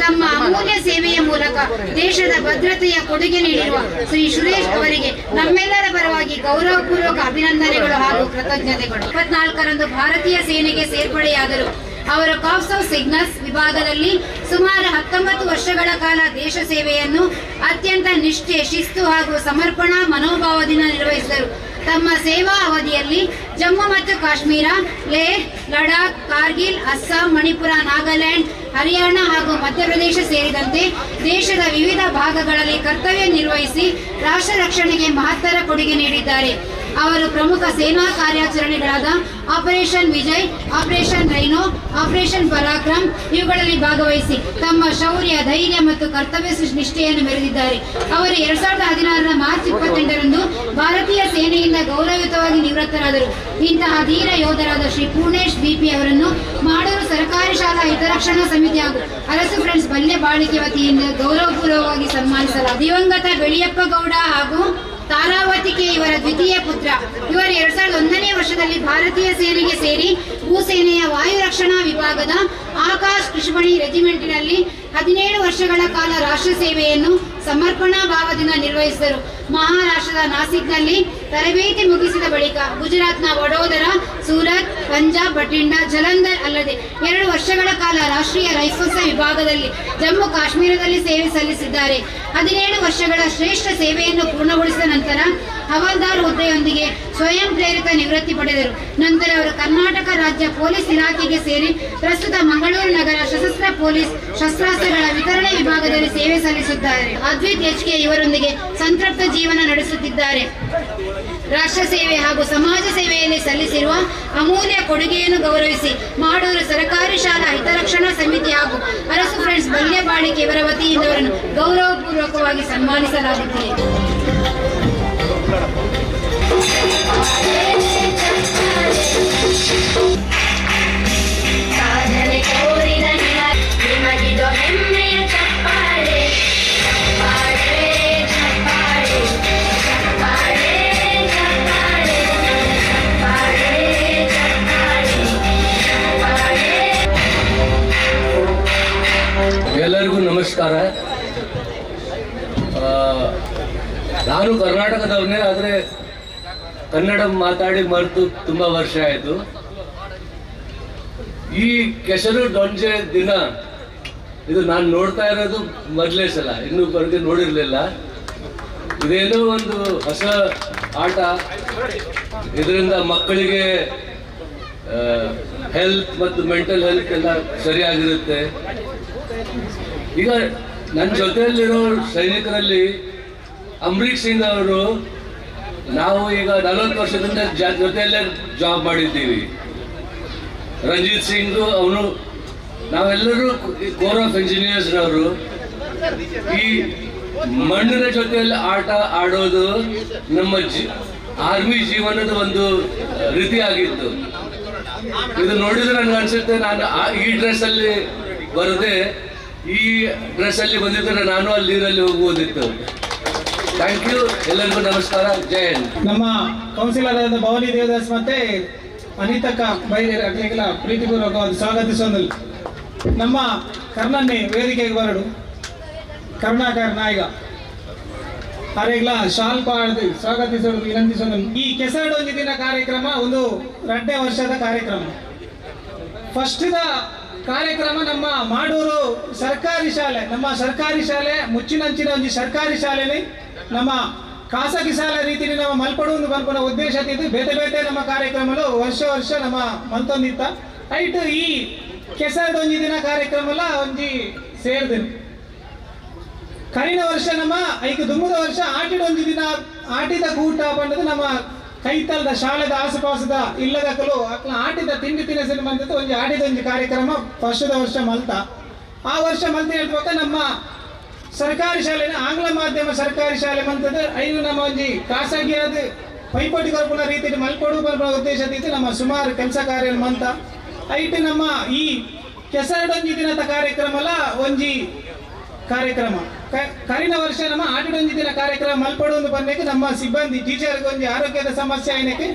ತಮ್ಮ ಅಮೂಲ್ಯ ಸೇವೆಯ ಮೂಲಕ ದೇಶದ ಭದ್ರತೆಯ ಕೊಡುಗೆ ನೀಡಿರುವ ಶ್ರೀ ಸುರೇಶ್ ಅವರಿಗೆ ನಮ್ಮೆಲ್ಲರ ಪರವಾಗಿ ಗೌರವಪೂರ್ವಕ ಅಭಿನಂದನೆಗಳು ಹಾಗೂ ಕೃತಜ್ಞತೆಗಳು. 24ರಂದು ಭಾರತೀಯ ಸೇನೆಗೆ ಸೇರ್ಪಡೆಯಾದರು. ಅವರು ಕಾರ್ಪ್ಸ್ ಆಫ್ ಸಿಗ್ನಲ್ಸ್ ವಿಭಾಗದಲ್ಲಿ ಸುಮಾರು 19 ವರ್ಷಗಳ ಕಾಲ ದೇಶ ಸೇವೆಯನ್ನು ಅತ್ಯಂತ ನಿಷ್ಠೆ, ಶಿಸ್ತು ಹಾಗೂ ಸಮರ್ಪಣಾ ಮನೋಭಾವದಿಂದ ನಿರ್ವಹಿಸಿದರು. ತಮ್ಮ ಸೇವಾ ಅವಧಿಯಲ್ಲಿ ಜಮ್ಮು ಮತ್ತು ಕಾಶ್ಮೀರ, ಲೇಹ್, ಲಡಾಖ್, ಕಾರ್ಗಿಲ್, ಅಸ್ಸಾಂ, ಮಣಿಪುರ, ನಾಗಾಲ್ಯಾಂಡ್, ಹರಿಯಾಣ ಹಾಗೂ ಮಧ್ಯಪ್ರದೇಶ ಸೇರಿದಂತೆ ದೇಶದ ವಿವಿಧ ಭಾಗಗಳಲ್ಲಿ ಕರ್ತವ್ಯ ನಿರ್ವಹಿಸಿ ರಾಷ್ಟ್ರ ರಕ್ಷಣೆಗೆ ಮಹತ್ತರ ಕೊಡುಗೆ ನೀಡಿದ್ದಾರೆ. ಅವರು ಪ್ರಮುಖ ಸೇನಾ ಕಾರ್ಯಾಚರಣೆಗಳಾದ operation Vijay, operation rhino, operation Parakram ಇವುಗಳಲ್ಲಿ ಭಾಗವಹಿಸಿ ತಮ್ಮ ಶೌರ್ಯ, ಧೈರ್ಯ ಮತ್ತು ಕರ್ತವ್ಯ ನಿಷ್ಠೆಯನ್ನು ಮೆರೆದಿದ್ದಾರೆ. ಅವರು 2016ರ ಮಾರ್ಚ್ 28ರಂದು ಭಾರತೀಯ ಸೇನೆಯಿಂದ ಗೌರವಯುತವಾಗಿ ನಿವೃತ್ತರಾದರು. ಇಂತಹ ಧೀರ ಯೋಧರಾದ ಶ್ರೀ ಪೂರ್ಣೇಶ್ ಬಿಪಿ ಅವರನ್ನು ಮಾಡೂರು ಸರ್ಕಾರಿ ಶಾಲಾ ಹಿತರಕ್ಷಣಾ ಸಮಿತಿ ಹಾಗೂ ಅರಸು ಫ್ರೆಂಡ್ಸ್ ಬಾಲ್ಯ ಬಾಳಿಕೆ ವತಿಯಿಂದ ಗೌರವಪೂರ್ವಕವಾಗಿ ಸನ್ಮಾನಿಸಲಾಗಿದೆ. ದಿವಂಗತ ಬೆಳಿಯಪ್ಪ ಗೌಡ ಹಾಗೂ ತಾರಾವತಿಕೆ ಇವರ ದ್ವಿತೀಯ ಪುತ್ರ. ಇವರು 2001ನೇ ವರ್ಷದಲ್ಲಿ ಭಾರತೀಯ ಸೇನೆಗೆ ಸೇರಿ ಭೂಸೇನೆಯ ವಾಯು ರಕ್ಷಣಾ ವಿಭಾಗದ ಆಕಾಶ್ ಕೃಷ್ಣಮಣಿ ರೆಜಿಮೆಂಟಿನಲ್ಲಿ 17 ವರ್ಷಗಳ ಕಾಲ ರಾಷ್ಟ್ರ ಸೇವೆಯನ್ನು ಸಮರ್ಪಣಾ ಭಾವದಿಂದ ನಿರ್ವಹಿಸಿದರು. ಮಹಾರಾಷ್ಟ್ರದ ನಾಸಿಕ್ನಲ್ಲಿ ತರಬೇತಿ ಮುಗಿಸಿದ ಬಳಿಕ ಗುಜರಾತ್ನ ವಡೋದರ, ಸೂರತ್, ಪಂಜಾಬ್, ಬಠಿಂಡಾ, ಜಲಂಧರ್ ಅಲ್ಲದೆ 2 ವರ್ಷಗಳ ಕಾಲ ರಾಷ್ಟ್ರೀಯ ರೈಫಲ್ಸ್ ವಿಭಾಗದಲ್ಲಿ ಜಮ್ಮು ಕಾಶ್ಮೀರದಲ್ಲಿ ಸೇವೆ ಸಲ್ಲಿಸಿದ್ದಾರೆ. 17 ವರ್ಷಗಳ ಶ್ರೇಷ್ಠ ಸೇವೆಯನ್ನು ಪೂರ್ಣಗೊಳಿಸಿದ ನಂತರ ಹವಾಲ್ದಾರ್ ಹುದ್ದೆಯೊಂದಿಗೆ ಸ್ವಯಂ ಪ್ರೇರಿತ ನಿವೃತ್ತಿ ಪಡೆದರು. ನಂತರ ಅವರು ಕರ್ನಾಟಕ ರಾಜ್ಯ ಪೊಲೀಸ್ ಇಲಾಖೆಗೆ ಸೇರಿ ಪ್ರಸ್ತುತ ಮಂಗಳೂರು ನಗರ ಸಶಸ್ತ್ರ ಪೊಲೀಸ್ ಶಸ್ತ್ರಾಸ್ತ್ರಗಳ ವಿತರಣೆ ವಿಭಾಗದಲ್ಲಿ ಸೇವೆ ಸಲ್ಲಿಸುತ್ತಾರೆ. ಅದ್ವಿತ್ HK ಇವರೊಂದಿಗೆ ಸಂತೃಪ್ತ ಜೀವನ ನಡೆಸುತ್ತಿದ್ದಾರೆ. ರಾಷ್ಟ್ರ ಸೇವೆ ಹಾಗೂ ಸಮಾಜ ಸೇವೆಯಲ್ಲಿ ಸಲ್ಲಿಸಿರುವ ಅಮೂಲ್ಯ ಕೊಡುಗೆಯನ್ನು ಗೌರವಿಸಿ ಮಾಡೂರು ಸರ್ಕಾರಿ ಶಾಲಾ ಹಿತರಕ್ಷಣಾ ಸಮಿತಿ ಹಾಗೂ ಅರಸು ಫ್ರೆಂಡ್ಸ್ ಬಾಲ್ಯ ಬಾಳಿಕೆ ಇವರ ವತಿಯಿಂದ ಅವರನ್ನು ಗೌರವಪೂರ್ವಕವಾಗಿ ಸನ್ಮಾನಿಸಲಾಗುತ್ತಿದೆ. ಸಾಧನೆ ತೋರಿದ ನಿಮಗಿದು ಹೆಮ್ಮೆಯ ಚಪ್ಪಾಳೆ, ಚಪ್ಪಾಳೆ, ಚಪ್ಪಾಳೆ, ಚಪ್ಪಾಳೆ, ಚಪ್ಪಾಳೆ, ಚಪ್ಪಾಳೆ, ಚಪ್ಪಾಳೆ. ಎಲ್ಲರಿಗೂ ನಮಸ್ಕಾರ. ನಾನು ಕರ್ನಾಟಕದವನೇ, ಆದರೆ ಕನ್ನಡ ಮಾತಾಡಿ ಮರೆತು ತುಂಬ ವರ್ಷ ಆಯಿತು. ಈ ಕೆಸರು ಡೊಂಜೆ ದಿನ ಇದು ನಾನು ನೋಡ್ತಾ ಇರೋದು ಮೊದಲೇ ಸಲ, ಇನ್ನೂವರೆಗೆ ನೋಡಿರಲಿಲ್ಲ. ಇದೇನೋ ಒಂದು ಹೊಸ ಆಟ, ಇದರಿಂದ ಮಕ್ಕಳಿಗೆ ಹೆಲ್ತ್ ಮತ್ತು ಮೆಂಟಲ್ ಹೆಲ್ತ್ ಎಲ್ಲ ಸರಿಯಾಗಿರುತ್ತೆ. ಈಗ ನನ್ನ ಜೊತೆಯಲ್ಲಿರೋ ಸೈನಿಕರಲ್ಲಿ ಅಂಬರೀಷ್ ಸಿಂಗ್ ಅವರು, ನಾವು ಈಗ 40 ವರ್ಷದಿಂದ ಜೊತೆಯಲ್ಲೇ ಜಾಬ್ ಮಾಡಿದ್ದೀವಿ. ರಂಜಿತ್ ಸಿಂಗ್ ಅವನು, ನಾವೆಲ್ಲರೂ ಕೋರ್ ಆಫ್ ಇಂಜಿನಿಯರ್ಸ್ನವರು. ಈ ಮಣ್ಣಿನ ಜೊತೆಯಲ್ಲಿ ಆಟ ಆಡೋದು ನಮ್ಮ ಆರ್ಮಿ ಜೀವನದ ಒಂದು ರೀತಿ ಆಗಿತ್ತು. ಇದು ನೋಡಿದ್ರೆ ನನಗೆ ಅನ್ಸುತ್ತೆ, ನಾನು ಈ ಡ್ರೆಸ್ಸಲ್ಲಿ ಬರದೆ ಈ ಡ್ರೆಸ್ಸಲ್ಲಿ ಬಂದಿದ್ದರೆ ನಾನು ಅಲ್ಲಿ ನೀರಲ್ಲಿ ಹೋಗುವುದಿತ್ತು. ಥ್ಯಾಂಕ್ ಯು, ಎಲ್ಲರಿಗೂ ನಮಸ್ಕಾರ, ಜೈ ಹಿಂದ್. ನಮ್ಮ ಕೌನ್ಸಿಲರ್ ಆದ ಭವಾನಿ ದೇವದಾಸ್ ಮತ್ತೆ ಅನಿತಕ್ಕ ಬೈರೆಲ್ಲ ಪ್ರೀತಿಪೂರ್ವಕವಾದ ಸ್ವಾಗತಿಸೋದಿಲ್ಲ. ನಮ್ಮ ಕರ್ಣನ್ನೇ ವೇದಿಕೆಗೆ ಬರಡು ಕರುಣಾಕರ್ ನಾಯಕ ಅವರೆಲ್ಲ ಶಾಲ್ ಪಾಡ್ದು ಸ್ವಾಗತಿಸೋದು ವಿನಂತಿಸೋದು. ಈ ಕೆಸರಡೊಂದು ದಿನ ಕಾರ್ಯಕ್ರಮ ಒಂದು 2ನೇ ವರ್ಷದ ಕಾರ್ಯಕ್ರಮ. ಫಸ್ಟ್ದ ಕಾರ್ಯಕ್ರಮ ನಮ್ಮ ಮಾಡೂರು ಸರ್ಕಾರಿ ಶಾಲೆ, ನಮ್ಮ ಸರ್ಕಾರಿ ಶಾಲೆ ಮುಚ್ಚಿನಂಚಿನ ಒಂದು ಸರ್ಕಾರಿ ಶಾಲೆನೇ ನಮ್ಮ ಖಾಸಗಿ ಶಾಲೆ ರೀತಿಯಲ್ಲಿ ನಮ್ಮ ಮಲ್ಪಡುವುದು ಬರ್ಪಡ ಉದ್ದೇಶ ಇದ್ದು ಬೇತೆ ಬೇತೆ ನಮ್ಮ ಕಾರ್ಯಕ್ರಮಗಳು ವರ್ಷ ನಮ್ಮ ಮಂತೊಂದಿತ್ತ ಐಟು ಈ ಕೆಸರಡೊಂಜಿ ದಿನ ಕಾರ್ಯಕ್ರಮ ಒಂಜಿ ಸೇರಿದೆನು. ಕರಿನ ವರ್ಷ ನಮ್ಮ ಐದು ದುಮ್ಮದ ವರ್ಷ ಆಟಿಡೊಂದು ದಿನ ಆಟಿದ ಕೂಟ ಬಂದದ್ದು ನಮ್ಮ ಕೈತಲ್ದ ಶಾಲೆದ ಆಸುಪಾಸದ ಇಲ್ಲದಕ್ಕಲು ಅಕ್ಲ ಆಟಿದ ತಿಂಡಿ ತಿನಿಸಿನ ಬಂದದ್ದು ಒಂದು ಆಟಿದೊಂದು ಕಾರ್ಯಕ್ರಮ ವರ್ಷದ ವರ್ಷ ಮಲ್ತ. ಆ ವರ್ಷ ಮಲ್ತ ಹೇಳ್ಬೇಕು ನಮ್ಮ ಸರ್ಕಾರಿ ಶಾಲೆನ ಆಂಗ್ಲ ಮಾಧ್ಯಮ ಸರ್ಕಾರಿ ಶಾಲೆ ಮಂತದ್ದು ಐದು ನಮ್ಮ ಒಂದು ಖಾಸಗಿಯಾದ ಪೈಪೋಟಿ ಕೊರಪುನ ರೀತಿ ಮಲ್ಪಡು ಬರುವ ಉದ್ದೇಶದಿಂದ ನಮ್ಮ ಸುಮಾರು ಕೆಲಸ ಕಾರ್ಯ ಮಂತ ಐಟು ನಮ್ಮ ಈ ಕೆಸರಡೊಂಜಿ ದಿನದ ಕಾರ್ಯಕ್ರಮಲ ಒಂಜಿ ಕಾರ್ಯಕ್ರಮ ಕರಿನ ವರ್ಷ ನಮ್ಮ ಆಟಿಡೊಂಜಿ ದಿನ ಕಾರ್ಯಕ್ರಮ ಮಲ್ಪಡುವುದು ಬಂದಕ್ಕೆ ನಮ್ಮ ಸಿಬ್ಬಂದಿ ಟೀಚರ್ಗೆ ಒಂಜಿ ಆರೋಗ್ಯದ ಸಮಸ್ಯೆ ಏನಕ್ಕೆ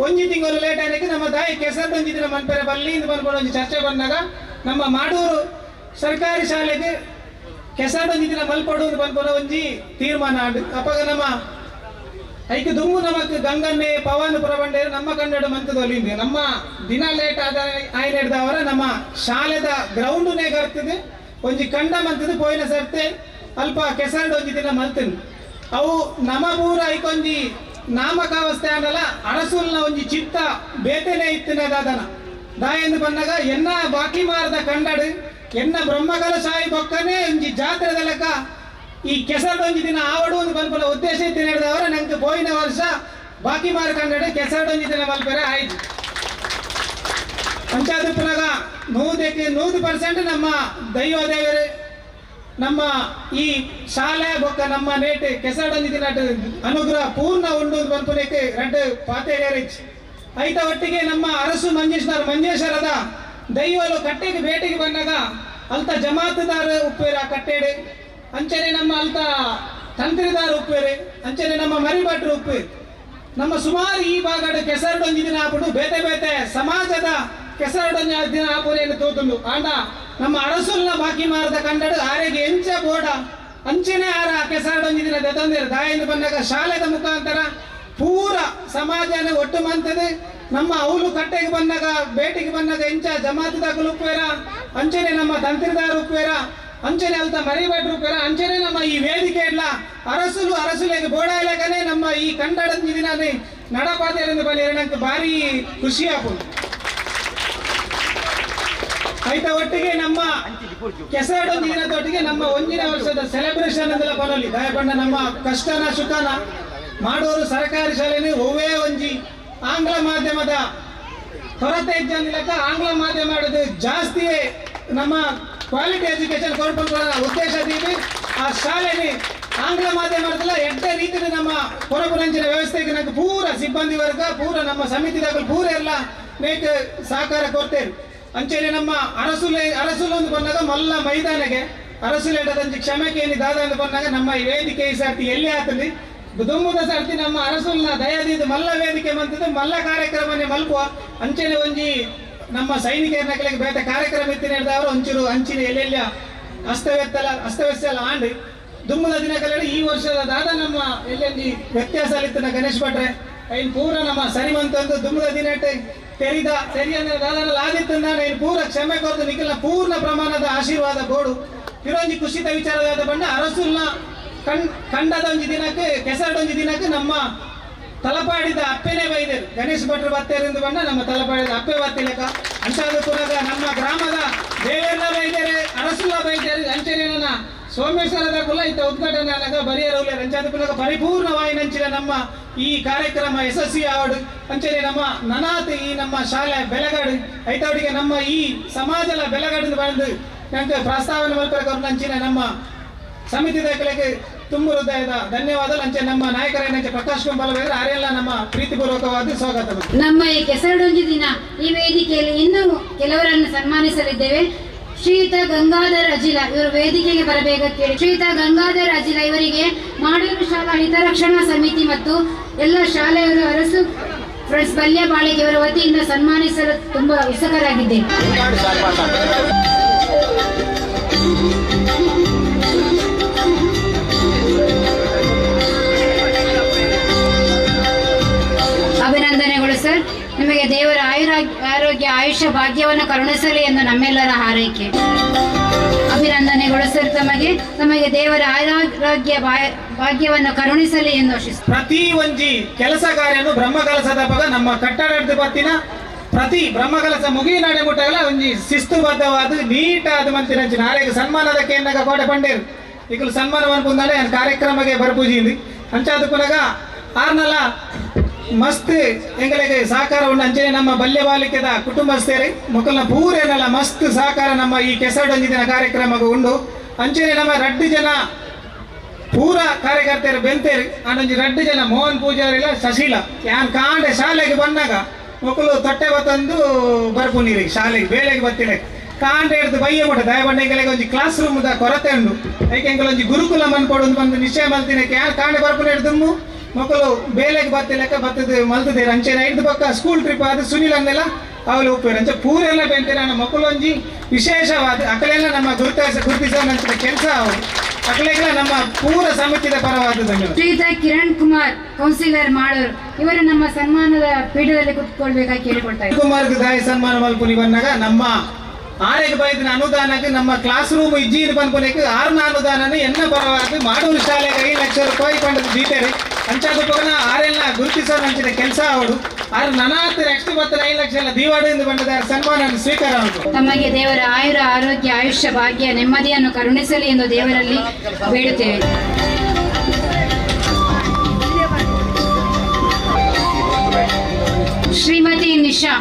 ಒಂಜಿ ತಿಂಗಳು ಲೇಟ್ ಏನಕ್ಕೆ ನಮ್ಮ ದಾಯಿ ಕೆಸರಡೊಂಜಿ ದಿನ ಮಲ್ಪೆರೆ ಬಲ್ಲಿಂದ ಬಂದ್ಕೊಂಡು ಒಂಜಿ ಚರ್ಚೆ ಬಂದಾಗ ನಮ್ಮ ಮಾಡೂರು ಸರ್ಕಾರಿ ಶಾಲೆಗೆ ಕೆಸರಡೊಂಜಿ ದಿನ ಮಲ್ಪಡುವುದು ಬಂದ್ಕೊಂಡು ಒಂಜಿ ತೀರ್ಮಾನ ಆಡು ಅಪ್ಪಾಗ ನಮ್ಮ ಐಕೆ ದುಮ್ಮು ನಮಕ್ ಗಂಗನ್ನೆ ಪವನ್ ಪುರಬಂಡೆ ನಮ್ಮ ಕನ್ನಡ ಮಂತದ ಒಲಿಂದೆ ನಮ್ಮ ದಿನ ಲೇಟ್ ಆದ ಆಯ್ನ ಹಿಡ್ದವರ ನಮ್ಮ ಶಾಲೆದ ಗ್ರೌಂಡ್ನೇ ಗರ್ತದೆ ಒಂಜಿ ಕಂಡ ಮಂತದ ಪೋಯಿನ ಸರ್ತೆ ಅಲ್ಪ ಕೆಸರಡು ಒಂಜಿ ದಿನ ಮಲ್ತನ್ ಅವು ನಮ ಪೂರ ಐಕೊಂಜಿ ನಾಮಕಾವಸ್ಥೆ ಅನ್ನಲ್ಲ ಅರಸುಲ್ನ ಒಂಜಿ ಚಿತ್ತ ಬೇತೆನೆ ಇತ್ತಿನದಾದನ ದಾಯಂದು ಬಂದಾಗ ಎನ್ನ ಬಾಕಿ ಮಾರದ ಕಂಡಡು ಎನ್ನ ಬ್ರಹ್ಮಕಲ ಶಾಹಿ ಬೊಕ್ಕನೆ ಒಂಜಿ ಜಾತ್ರೆದ ಲೆಕ್ಕ ಈ ಕೆಸರಡೊಂಜಿ ದಿನ ಆವಡುವುದು ಬಂದ್ಪಲ ಉದ್ದೇಶ ಇತ್ತು ಹೇಳಿದವರ ನಂಗೆ ಪೋಯಿನ ವರ್ಷ ಬಾಕಿ ಮಾರ ಕಂಡಡೆ ಕೆಸರಡೊಂಜಿ ದಿನ ಮಲ್ಪೆರೆ ಆಯ್ತು. ಪಂಚಾಯತ್ ಪುನಗ 100% ನಮ್ಮ ದೈವ ದೇವರು ನಮ್ಮ ಈ ಶಾಲೆ ಬೊಕ್ಕ ನಮ್ಮ ನೇಟ್ ಕೆಸರಡೊಂಜಿ ದಿನ ಅನುಗ್ರಹ ಪೂರ್ಣ ಉಂಡು ಬಂದ್ಪುನಕ್ಕೆ ರೆಡ್ ಪಾತೆಗೇರಿಚ್ ಐತ ಒಟ್ಟಿಗೆ ನಮ್ಮ ಅರಸು ಮಂಜೇಶ್ವರದ ದೈವಲು ಕಟ್ಟೆಗೆ ಭೇಟಿಗೆ ಬಂದಾಗ ಅಲ್ತ ಜಮಾತದಾರ ಉಪ್ಪೇರ ಕಟ್ಟೆಡೆ ಅಂಚನೆ ನಮ್ಮ ಅಲ್ತ ತಂತ್ರಿದಾರ ಉಪ್ಪೇರೆ ಅಂಚನೆ ನಮ್ಮ ಮರಿಭಟ್ರು ಉಪ್ಪೇರು ನಮ್ಮ ಸುಮಾರು ಈ ಭಾಗದ ಕೆಸರಡೊಂಜಿ ದಿನ ಹಾಬಿಟ್ಟು ಬೇತೆ ಬೇತೆ ಸಮಾಜದ ಕೆಸರಡೊಂಜಿ ದಿನ ಹಾಪುರೇನು ತೋತುಂಡು ಆಂಡ ನಮ್ಮ ಅರಸುಲ್ನ ಬಾಕಿ ಮಾರದ ಕಂಡಡು ಆರೆಗೆ ಎಂಚ ಬೋಡ ಅಂಚನೆ ಆರ ಕೆಸರಡೊಂಜಿ ದಿನ ದೆತಂದಿರು ದಾಯಿಂದ ಬಂದಾಗ ಶಾಲೆದ ಮುಖಾಂತರ ಪೂರ ಸಮಾಜನ ಒಟ್ಟು ಮಂತದೆ ನಮ್ಮ ಅವಳು ಕಟ್ಟೆಗೆ ಬಂದಾಗ ಬೇಟಿಗೆ ಬಂದಾಗ ಎಂಚ ಜಮಾತದಾಗಲು ಉಪ್ಪೇರ ಅಂಚನೆ ನಮ್ಮ ತಂತ್ರಿದಾರ ಉಪ್ಪೇರ ಅಂಚನೆ ಅಲ್ತ ಮರಿಭಟ್ರು ಉಪ್ಪೇರ ಅಂಚನೆ ನಮ್ಮ ಈ ವೇದಿಕೆ ಇಲ್ಲ ಅರಸುಲೆಗೆ ಬೋಡ ಇಲಾಖನೆ ನಮ್ಮ ಈ ಕನ್ನಡದ ದಿನ ನಡಪಾತೆಯಿಂದ ಬಲಿ ನಂಗೆ ಭಾರಿ ಖುಷಿ ಆಪುದು ಆಯ್ತಾ. ಒಟ್ಟಿಗೆ ನಮ್ಮ ಕೆಸರಡೊಂಜಿ ದಿನದೊಟ್ಟಿಗೆ ನಮ್ಮ ಒಂದಿನ ವರ್ಷದ ಸೆಲೆಬ್ರೇಷನ್ ಅಂದೆಲ್ಲ ಬರಲಿ ದಯಪಂಡ ನಮ್ಮ ಕಷ್ಟನ ಸುಖನ ಮಾಡೋರು ಸರ್ಕಾರಿ ಶಾಲೆನೇ ಒವ್ವೇ ಒಂಜಿ ಆಂಗ್ಲ ಮಾಧ್ಯಮದ ಕೊರತೆ ಇದ್ದಂದಿಲ್ಲಕ ಆಂಗ್ಲ ಮಾಧ್ಯಮ ಮಾಡೋದು ಜಾಸ್ತಿಯೇ ನಮ್ಮ ಕ್ವಾಲಿಟಿ ಎಜುಕೇಶನ್ ಕೊಡ್ಕೊಂಡು ಉದ್ದೇಶದಿಂದ ಆ ಶಾಲೆಗೆ ಆಂಗ್ಲ ಮಾಧ್ಯಮ ಮಾಡೋದಿಲ್ಲ ಎಡ್ಡೆ ರೀತಿಯ ನಮ್ಮ ಕೊರಪುರಂಚಿನ ವ್ಯವಸ್ಥೆಗೆ ನಂಗೆ ಪೂರ ಸಿಬ್ಬಂದಿ ವರ್ಗ ಪೂರ ನಮ್ಮ ಸಮಿತಿದಾಗ ಪೂರ ಎಲ್ಲ ನೇಕ ಸಹಕಾರ ಕೊಡ್ತೇವೆ. ಅಂಚೆನೆ ನಮ್ಮ ಅರಸುಲೊಂದು ಬಂದಾಗ ಮಲ್ಲ ಮೈದಾನಗೆ ಅರಸುಲೇಟದಂಚಿ ಕ್ಷಮೆಗೆ ದಾದ ಅಂತ ಬಂದಾಗ ನಮ್ಮ ಈ ವೇದಿಕೆ ಈ ಸರ್ತಿ ಎಲ್ಲಿ ಆಗ್ತದೆ ದುಮ್ಮುದ ಸರ್ತಿ ನಮ್ಮ ಅರಸುಲ್ನ ದಯದಿದ್ದು ಮಲ್ಲ ವೇದಿಕೆ ಬಂತದ್ದು ಮಲ್ಲ ಕಾರ್ಯಕ್ರಮನೇ ಮಲ್ಪುವ ಅಂಚೆನೆ ಒಂಜಿ ನಮ್ಮ ಸೈನಿಕರ ಬೇರೆ ಕಾರ್ಯಕ್ರಮ ಇತ್ತು ಹೇಳಿದವರು ಒಂಚೂರು ಅಂಚಿನ ಎಲ್ಲೆಲ್ಲ ಅಸ್ತವ್ಯಸ್ತ ಎಲ್ಲ ಆಂಡು ದುಮ್ಮದ ದಿನಗಳಲ್ಲಿ ಈ ವರ್ಷದ ದಾದ ನಮ್ಮ ಎಲ್ಲೆಲ್ಲಿ ವ್ಯತ್ಯಾಸ ಅಲ್ಲಿತ್ತು ಗಣೇಶ್ ಭಟ್ರೆ ಐನ್ ಪೂರ ನಮ್ಮ ಸರಿಮಂತಂದು ದುಮ್ಮದ ದಿನ ತೆರಿ ಅಂದ್ರೆ ದಾದನಲ್ಲಿ ಆದಿತ್ತಂದ ಐನ್ ಪೂರ ಕ್ಷಮೆ ಕೊರದು ನಿಖಿಲ್ನ ಪೂರ್ಣ ಪ್ರಮಾಣದ ಆಶೀರ್ವಾದ ಬೋಡು ಇರೊಂಜಿ ಖುಷಿತ ವಿಚಾರವಾದ ಬಂಡ ಅರಸುಲ್ನ ಕಂಡದ ಒಂಜಿ ದಿನಕ್ಕೆ ಕೆಸರಡೊಂಜಿ ದಿನಕ್ಕೆ ನಮ್ಮ ತಲಪಾಡಿದ ಅಪ್ಪೆನೇ ಬೈದರು ಗಣೇಶ್ ಭಟ್ರು ಬತ್ತೇರಿಂದ ಬಂದ ನಮ್ಮ ತಲಪಾಡಿದ ಅಪ್ಪೆ ಬತ್ತಿಲಕ ಅಂತಾದ ಪುರಾಗ ನಮ್ಮ ಗ್ರಾಮದ ದೇವೇರ್ಲ ಬೈದೇರೆ ಅರಸುಲ್ಲ ಬೈದೇರೆ ಅಂಚನೆಯನ್ನ ಸೋಮೇಶ್ವರದ ಕುಲ ಇತ್ತ ಉದ್ಘಾಟನೆ ಆದಾಗ ಬರಿಯರೌಲೆ ಅಂಚಾದ ಪುರಾಗ ಪರಿಪೂರ್ಣವಾಯಿನಂಚಿನ ನಮ್ಮ ಈ ಕಾರ್ಯಕ್ರಮ ಯಶಸ್ವಿ ಆವಡು ಅಂಚನೆ ನಮ್ಮ ನನಾತ್ ಈ ನಮ್ಮ ಶಾಲೆ ಬೆಳಗಾಡು ಐತವಡಿಗೆ ನಮ್ಮ ಈ ಸಮಾಜದ ಬೆಳಗಾಡಿಂದ ಬಂದು ನಂಗೆ ಪ್ರಸ್ತಾವನೆ ಮಲ್ಪರ ಅಂಚಿನ ನಮ್ಮ ಸಮಿತಿ ದಾಖಲೆಗೆ ತುಂಬ ಹೃದಯದ ಧನ್ಯವಾದ ಅಂಚೆ ನಮ್ಮ ನಾಯಕರೇನಂಚೆ ಪ್ರಕಾಶ್ ಕುಂಬಾಲ ಆರೆಲ್ಲ ನಮ್ಮ ಪ್ರೀತಿಪೂರ್ವಕವಾದ ಸ್ವಾಗತ. ನಮ್ಮ ಈ ಕೆಸರಡೊಂಜಿ ದಿನ ಈ ವೇದಿಕೆಯಲ್ಲಿ ಇನ್ನೂ ಕೆಲವರನ್ನು ಸನ್ಮಾನಿಸಲಿದ್ದೇವೆ. ಶ್ರೀಯುತ ಗಂಗಾಧರ್ ಅಜಿಲ ಇವರು ವೇದಿಕೆಗೆ ಬರಬೇಕು ಕೇಳಿ. ಶ್ರೀಯುತ ಗಂಗಾಧರ್ ಅಜಿಲ ಇವರಿಗೆ ಮಾಡೂರು ಶಾಲಾ ಹಿತರಕ್ಷಣಾ ಸಮಿತಿ ಮತ್ತು ಎಲ್ಲ ಶಾಲೆಯವರು ಅರಸು ಫ್ರೆಂಡ್ಸ್ ಬಲ್ಯ ಬಾಳಿಗೆ ಇವರ ವತಿಯಿಂದ ಸನ್ಮಾನಿಸಲು ತುಂಬಾ ಉತ್ಸುಕರಾಗಿದ್ದೇವೆ. ಅಭಿನಂದನೆಗಳು ಸರ್. ನಿಮಗೆ ದೇವರ ಆರೋಗ್ಯ ಆಯುಷ್ಯ ಭಾಗ್ಯವನ್ನು ಕರುಣಿಸಲಿ ಎಂದು ನಮ್ಮೆಲ್ಲರ ಹಾರೈಕೆ. ಅಭಿನಂದನೆಗಳು ಸರ್. ತಮಗೆ ದೇವರ ಆರೋಗ್ಯ ಭಾಗ್ಯವನ್ನು ಕರುಣಿಸಲಿ ಎಂದು ಆಶಿಸುತ್ತೇನೆ. ಪ್ರತಿ ಒಂಜಿ ಕೆಲಸ ಕಾರ್ಯನು ಬ್ರಹ್ಮ ಕೆಲಸದ ಪಗ ನಮ್ಮ ಕಟ್ಟಡ ಬತ್ತಿನ ಪ್ರತಿ ಬ್ರಹ್ಮಕಲಸ ಮುಗಿನಾಡೆ ಮುಟ್ಟಗಲ ಒಂಜಿ ಶಿಸ್ತುಬದ್ಧವಾದ ನೀಟಾದ ಮಂತಿನ ನಾಳೆಗೆ ಸನ್ಮಾನದ ಕೇಂದ್ರ ಕೋಟೆ ಪಂಡೇರು ಈಗ ಸನ್ಮಾನ ಅನ್ಕೊಂಡಾಳೆ ಕಾರ್ಯಕ್ರಮಕ್ಕೆ ಬರ್ಪೂಜಿಂది ಅಂಚಾದ ಪುನಗ ಆರ್ನಲ್ಲ ಮಸ್ತ್ ಎಂಗಳಿಗೆ ಸಹಕಾರ ಉಂಡು ಅಂಚನೆ ನಮ್ಮ ಬಲ್ಯ ಬಾಲಿಕೆದ ಕುಟುಂಬಸ್ಥೇರಿ ಮಕ್ಕಳನ್ನ ಪೂರೇನಲ್ಲ ಮಸ್ತ್ ಸಹಕಾರ ನಮ್ಮ ಈ ಕೆಸಡಂಜಿನ ಕಾರ್ಯಕ್ರಮಕ್ಕೆ ಉಂಡು ಅಂಚನೆ ನಮ್ಮ 2 ಜನ ಪೂರ ಕಾರ್ಯಕರ್ತರು ಬೆಂತೇರಿ ಅಂದೊಂಜಿ 2 ಜನ ಮೋಹನ್ ಪೂಜಾರಿಲ ಶಶೀಲ ಯಾನ್ ಕಾಂಡೆ ಶಾಲೆಗೆ ಬಂದಾಗ ಮಕ್ಕಳು ತೊಟ್ಟೆ ಬತ್ತಂದು ಬರ್ಪುನೀರಿಗೆ ಶಾಲೆಗೆ ಬೇಳೆಗೆ ಬತ್ತಿಲೆ ಕಾಂಡೆ ಹಿಡಿದು ಬಯ್ಯ ಮುಟ್ಟ ದಯಬಂಡೆಗಳಿಗೆ ಒಂಜಿ ಕ್ಲಾಸ್ ರೂಮ್ದ ಕೊರತೆ ಉಂಡು ಐಕೆ ಒಂಜಿ ಗುರುಕುಲ ಮನ್ಪೊಡು ಬಂದು ನಿಶ್ಚಯ ಮಲ್ತಿನಕ್ಕೆ ಯಾರು ಕಾಂಡೆ ಬರ್ಪುನ ಹಿಡಿದು ಮಕ್ಕಳು ಬೇಲೆಗೆ ಬತ್ತಿಲೆಕ್ಕ ಬತ್ತದ ಮಲ್ತದೇರು ಅಂಚೆನ ಹಿಡಿದು ಪಕ್ಕ ಸ್ಕೂಲ್ ಟ್ರಿಪ್ ಆದ ಸುನಿಲ್ ಅನ್ನೆಲ್ಲ ಅವಳು ಉಪ್ಪೇರು ಅಂಚೆ ಪೂರೆಲ್ಲ ಬೆಂತೇನೆ ನಮ್ಮ ಮಕ್ಕಳು ಒಂಜಿ ವಿಶೇಷವಾದ ಅಕಲೆಲ್ಲ ನಮ್ಮ ಗುರುತಿಸುವಂತ ಕೆಲಸ ಅವರು ಅಕಲೆಲ್ಲ ನಮ್ಮ ಪೂರ ಸಮಿತಿಯ ಪರವಾದ ಶ್ರೀಯುತ ಕಿರಣ್ ಕುಮಾರ್ ಕೌನ್ಸಿಲರ್ ಮಾಡೋರು ಇವರು ನಮ್ಮ ಸನ್ಮಾನದ ಪೀಠದಲ್ಲಿ ಕುತ್ಕೊಳ್ಬೇಕಾಗಿ ಕೇಳಿಕೊಳ್ತಾರೆ. ಕುಮಾರ್ ದಾಯಿ ಸನ್ಮಾನ ಮಲ್ಪುನಿ ಬಂದಾಗ ನಮ್ಮ ಆರೆಗೆ ಬೈದಿನ ಅನುದಾನಕ್ಕೆ ನಮ್ಮ ಕ್ಲಾಸ್ ರೂಮ್ ಇಜ್ಜಿನ ಬಂದ್ಕೊಳಕ್ಕೆ 6ನ ಅನುದಾನ ಎನ್ನ ಪರವಾಗಿ ಮಾಡೂರು ಶಾಲೆಗೆ 5 ಲಕ್ಷ ರೂಪಾಯಿ ಪಂಡದ ದೀಟೇರಿ ಅಂಚಾದ ಪೋನ ಆರೆಲ್ಲ ಗುರುತಿಸೋಣ ಅಂಚಿದ ಕೆಲಸ ಅವಳು ಆರು ನನಾತ್ ನೆಕ್ಸ್ಟ್ ಬತ್ತ 5 ಲಕ್ಷ ಎಲ್ಲ ದೀವಾಡಿಯಿಂದ ಬಂದದ ಸನ್ಮಾನ ಸ್ವೀಕಾರ ಆಯಿತು. ತಮಗೆ ದೇವರ ಆಯುರ ಆರೋಗ್ಯ ಆಯುಷ್ಯ ಭಾಗ್ಯ ನೆಮ್ಮದಿಯನ್ನು ಕರುಣಿಸಲಿ ಎಂದು ದೇವರಲ್ಲಿ ಬೇಡುತ್ತೇವೆ. ಶ್ರೀಮತಿ ನಿಶಾ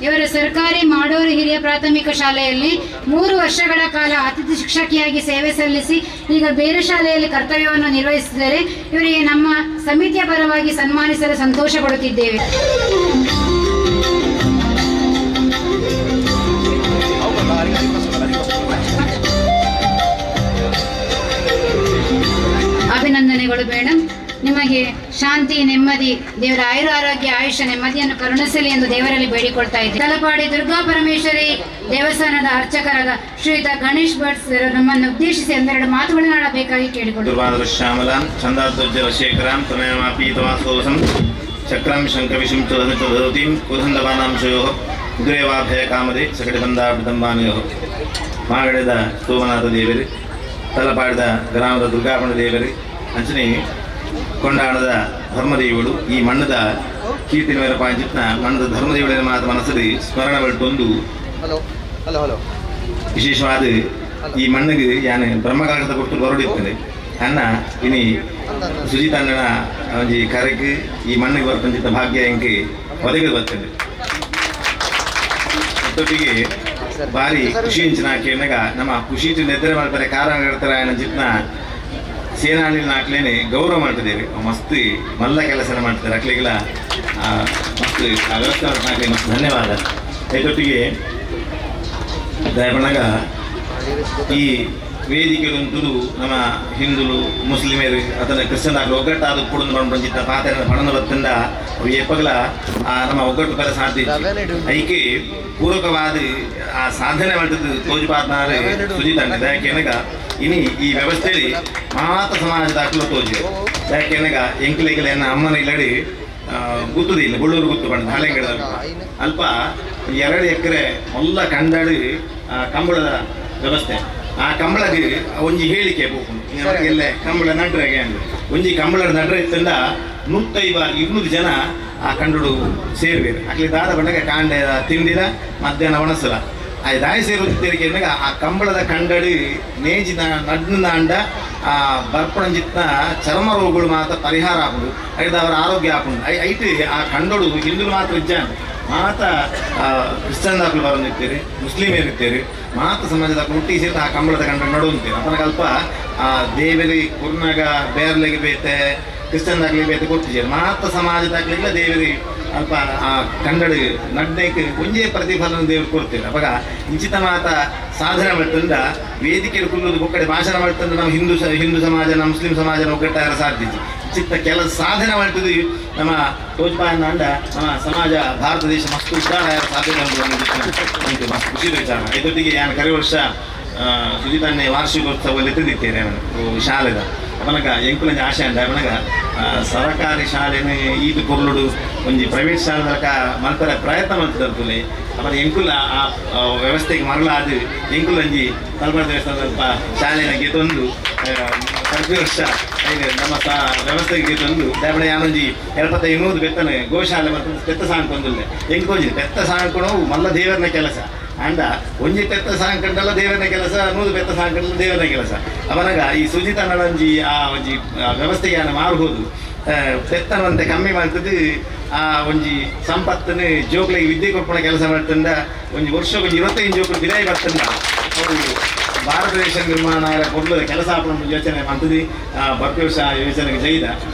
ಇವರು ಸರ್ಕಾರಿ ಮಾಡೂರು ಹಿರಿಯ ಪ್ರಾಥಮಿಕ ಶಾಲೆಯಲ್ಲಿ 3 ವರ್ಷಗಳ ಕಾಲ ಅತಿಥಿ ಶಿಕ್ಷಕಿಯಾಗಿ ಸೇವೆ ಸಲ್ಲಿಸಿ ಈಗ ಬೇರೆ ಶಾಲೆಯಲ್ಲಿ ಕರ್ತವ್ಯವನ್ನು ನಿರ್ವಹಿಸಿದರೆ ಇವರಿಗೆ ನಮ್ಮ ಸಮಿತಿಯ ಪರವಾಗಿ ಸನ್ಮಾನಿಸಲು ಸಂತೋಷ ಪಡುತ್ತಿದ್ದೇವೆ. ಅಭಿನಂದನೆಗಳು ಮೇಡಮ್. ನಿಮಗೆ ಶಾಂತಿ ನೆಮ್ಮದಿ ದೇವರ ಆಯುರ ಆರೋಗ್ಯ ಆಯುಷ್ಯ ನೆಮ್ಮದಿಯನ್ನು ಕರುಣಿಸಲಿ ಎಂದು ದೇವರಲ್ಲಿ ಬೇಡಿಕೊಳ್ತಾ ಇದ್ದೇವೆ. ತಲಪಾಡಿ ದುರ್ಗಾ ಪರಮೇಶ್ವರಿ ದೇವಸ್ಥಾನದ ಅರ್ಚಕರಾದ ಶ್ರೀಯುತ ಗಣೇಶ್ ಭಟ್ ನಮ್ಮನ್ನು ಉದ್ದೇಶಿಸಿ 2 ಮಾತುಗಳನ್ನು ಆಡಬೇಕಾಗಿ ಕೇಳಿಕೊಳ್ಳುತ್ತೇವೆ. ಶ್ಯಾಮಲಾಂ ಛಂದಾಧ್ವಜ ಶೇಖರಾಂ ತನಯಮಾಪೀತವಾಸೋಸಂ ಚಕ್ರಂ ಶಂಕವಿಷಂ ಚೋದತೀಂ ಕುದಂದವಾನಾಂಶಯೋ ಉಗ್ರೇವಾಭಯ ಕಾಮದೆ ಸಕಟಿಬಂಧಾಭಿದಂಬಾನಯೋ ಮಾಗಡದ ಸೋಮನಾಥ ದೇವರಿ ತಲಪಾಡಿದ ಗ್ರಾಮದ ದುರ್ಗಾಪಣ ದೇವರಿ ಅಂಚನೆ ಕೊಂಡಾಣದ ಧರ್ಮದೇವಿಗಳು ಈ ಮಣ್ಣದ ಕೀರ್ತಿನ ಮೇಲೆ ಪಾಂಚಿತ್ನ ಮಣ್ಣದ ಧರ್ಮದೇವಿಗಳ ಮಾತು ಮನಸ್ಸಲ್ಲಿ ಸ್ಮರಣ ಬಲ್ಟೊಂದು ವಿಶೇಷವಾದ ಈ ಮಣ್ಣಿಗೆ ಯಾನು ಬ್ರಹ್ಮಕಾಗದ ಕೊಟ್ಟು ಹೊರಡಿರ್ತದೆ ಅನ್ನ ಇನಿ ಸುಜಿತಣ್ಣನ ಒಂಜಿ ಕರೆಗೆ ಈ ಮಣ್ಣಿಗೆ ಬರ್ತಂಚಿತ್ತ ಭಾಗ್ಯ ಎಂಕೆ ಒದಗಿ ಬರ್ತದೆ. ಜೊತೆಗೆ ಭಾರಿ ಖುಷಿ ಇಂಚಿನ ಕೇಳಿನಾಗ ನಮ್ಮ ಖುಷಿ ನೆತ್ತರೆ ಮಾಡ್ತಾರೆ ಕಾರಣ ಹೇಳ್ತಾರೆ ಅನ್ನೋ ಜಿತ್ನ ಸೇನಾನಿ ನಾಟ್ಲೇನೆ ಗೌರವ ಮಾಡ್ತಿದ್ದೇವೆ. ಮಸ್ತ್ ಮಲ್ಲ ಕೆಲಸ ಮಾಡ್ತಾರೆ ಅಕ್ಲಿಗೆಲ್ಲ ಮಸ್ತ್ ಆ ವ್ಯವಸ್ಥೆ ಮಾಡ್ಲಿಕ್ಕೆ ಮಸ್ತ್ ಧನ್ಯವಾದ. ಇದೊಟ್ಟಿಗೆ ದಯಪಣಗ ಈ ವೇದಿಕೆಗಳಂತೂ ನಮ್ಮ ಹಿಂದುಲು ಮುಸ್ಲಿಮರು ಅದನ್ನು ಕ್ರಿಶ್ಚಿಯನ್ ಒಗ್ಗಟ್ಟಾದ ಕೂಡ ಬಂದಿದ್ದ ಪಾತ್ರ ಪಣದ ಬತ್ತಂದ ಎಪ್ಪಗಲ ನಮ್ಮ ಒಗ್ಗಟ್ಟು ಬರ ಸಾಧ್ಯ ಐಕೆ ಪೂರಕವಾದ ಆ ಸಾಧನೆ ಮಾಡಿದ್ದು ತೋಜುಪಾತ್ನಾರೆ ಸುಜಿತಂಡ ಯಾಕೆನಗ ಇನಿ ಈ ವ್ಯವಸ್ಥೆಯಲ್ಲಿ ಮಾತ ಸಮಾಜದ ಅಕ್ಲ ತೋಜು ಯಾಕೆನಗ ಎಂಕ್ಲೆಗಳೆನ್ನ ಅಮ್ಮನ ಇಲ್ಲಡಿ ಗುತ್ತುದಿಲ್ಲ ಬುಳ್ಳೂರು ಗುತ್ತು ಬಂದ ಹಳೆಂಗಡ ಅಲ್ಪ 2 ಎಕರೆ ಮೊಲ್ಲ ಕಂಡಾಡಿ ಕಂಬಳದ ವ್ಯವಸ್ಥೆ ಆ ಕಂಬಳಗೆ ಒಂಜಿ ಹೇಳಿಕೆ ಎಲ್ಲ ಕಂಬಳ ನಡ್ರಗೆ ಅಂದು ಒಂಜಿ ಕಂಬಳ ನಡ್ರ ಇತ್ತಂದ 150-200 ಜನ ಆ ಕಂಡು ಸೇರ್ಬೇರು ಅಕ್ಲಿ ದಾದ ಬಂಡಾಗ ಕಾಂಡೆ ತಿಂಡಿರ ಮಧ್ಯಾಹ್ನ ಒಣಸಲ ಆ ದಾಯಿ ಸೇರುತ್ತೀರಿಗೆ ಅಂದಾಗ ಆ ಕಂಬಳದ ಕಂಡಡಿ ನೇಜಿನ ನಡ್ನ ಅಂಡ ಆ ಬರ್ಪಣಂಜಿತ್ನ ಚರ್ಮ ರೋಗಗಳು ಮಾತ್ರ ಪರಿಹಾರ ಆಗುದು ಐದು ಅವರ ಆರೋಗ್ಯ ಹಾಕೊಂಡು ಐಟಿ ಆ ಕಂಡೋಡು ಹಿಂದೂ ಮಾತ್ರ ಇಜ್ಜಾನ ಮಾತ ಕ್ರಿಶ್ಚಿಯನ್ ದಾಖಲು ಬರೋದಿರ್ತೀರಿ ಮುಸ್ಲಿಮ್ ಇರ್ತೀರಿ ಮಾತ ಸಮಾಜದ ಹುಟ್ಟಿ ಸೇರಿ ಆ ಕಂಬಳದ ಕಂಡ ನಡುವಂತೀರಿ ಅದನ್ನ ಕಲ್ಪ ಆ ದೇವರಿ ಕುರ್ನಾಗ ಬೇರ್ಲೆಗೆ ಬೇತೆ ಕ್ರಿಶ್ಚಿಯನ್ ದಾಖಲೆ ಬೇತೆ ಕೊಟ್ಟಿದ್ದೀರಿ ಮಾತ ಸಮಾಜದಾಗಲಿಲ್ಲ ದೇವರಿ ಅಲ್ಪ ಆ ಕನ್ನಡ ನಡ್ನಕ್ಕೆ ಒಂದೇ ಪ್ರತಿಫಲನ ದೇವರು ಕೊಡ್ತೀರಿ ಅವಾಗ ಇಂಚಿತ ಮಾತ ಸಾಧನೆ ಮಾಡ್ತಂದ ವೇದಿಕೆಯಲ್ಲಿ ಕುಲ್ಲೋದು ಒಕ್ಕಡೆ ಭಾಷಣ ಮಾಡ್ತಂದ್ರೆ ನಾವು ಹಿಂದೂ ಸಮಾಜ ನಮ್ಮ ಮುಸ್ಲಿಂ ಸಮಾಜ ಒಗ್ಗಟ್ಟಾಗ ಸಾಧಿಸಿ ಚಿತ್ತ ಕೆಲಸ ಸಾಧನೆ ಮಾಡ್ತಿದ್ದು ನಮ್ಮ ತೋಜ್ಪಾಯನ್ನ ಅಂಡ ನಮ್ಮ ಸಮಾಜ ಭಾರತ ದೇಶ ಮಸ್ತ್ ಉದ್ದಾರ ಸಾಧನೆ ಮಸ್ತ್ ಖುಷಿ ವಿಚಾರ ಇದೊಟ್ಟಿಗೆ ನಾನು ಕರೆ ವರ್ಷ ಸುಜಿತನ್ನೇ ವಾರ್ಷಿಕೋತ್ಸವದಲ್ಲಿ ಎತ್ತಿದ್ದೇನೆ ಅವನು ಶಾಲೆದ ಅವನಗ ಎಂಕುಲಂಜ ಆಶೆ ಅಂದ ಅವನಗ ಸರಕಾರಿ ಶಾಲೆನ ಈದು ಕೊರ್ಲುಡು ಒಂಜಿ ಪ್ರೈವೇಟ್ ಶಾಲೆ ತನಕ ಮಲ್ಪರ ಪ್ರಯತ್ನ ಮಾಡ್ತಿದ್ದರ್ತುಲೆ ಅವರ ಎಂಕುಲ ಆ ವ್ಯವಸ್ಥೆಗೆ ಮರಳಾದ ಎಂಕುಲ ಒಂಜಿ ತಲಪಾಡ ದೇವಸ್ಥಾನ ಸ್ವಲ್ಪ ಶಾಲೆನ ಗೆದ್ದೊಂದು ಪ್ರತಿ ವರ್ಷ ನಮ್ಮ ವ್ಯವಸ್ಥೆಗೆ ಗೆದ್ದೊಂದು ದಾಬಡ ಯಾನೊಂಜಿ 75 ಬೆತ್ತನ ಗೋಶಾಲೆ ಮತ್ತು ಪೆತ್ತ ಸಾಂಕೊಂದುಲ್ಲೆ ಎಂಕೊಂಜಿ ಪೆತ್ತ ಸಾಂಕೊಣವು ಮಲ್ಲ ದೇವರನ ಕೆಲಸ ಅಂಡ ಒಂಜಿ ಪೆತ್ತ ಸಾಂಕಂಡಲ್ಲ ದೇವರನ ಕೆಲಸ 100 ಪೆತ್ತ ಸಾಂಕಂಡಲ್ಲ ದೇವರನ ಕೆಲಸ ಅವನಾಗ ಈ ಸುಜಿತ ನಡಂಜಿ ಆ ಒಂಜಿ ವ್ಯವಸ್ಥೆಗೆ ಮಾರುವುದು ಪೆತ್ತನಂತೆ ಕಮ್ಮಿ ಮಾಡ್ತದೆ ಆ ಒಂಜಿ ಸಂಪತ್ತನ್ನು ಜೋಕ್ಲಿಗೆ ವಿದ್ಯೆ ಕೊಡ್ಪಣ ಕೆಲಸ ಮಾಡ್ತಂದ ಒಂಜಿ ವರ್ಷ ಒಂಜಿ 25 ಜೋಕ್ಲು ಬಿದಾಯಿ ಬರ್ತಂದ ಅವರು ಭಾರತ ದೇಶ ನಿರ್ಮಾಣ ಕೊಡ್ಲದ ಕೆಲಸ ಯೋಚನೆ ಮಾಡ್ತದೆ ಪ್ರತಿ ವರ್ಷ ಯೋಚನೆಗೆ ಜೈದ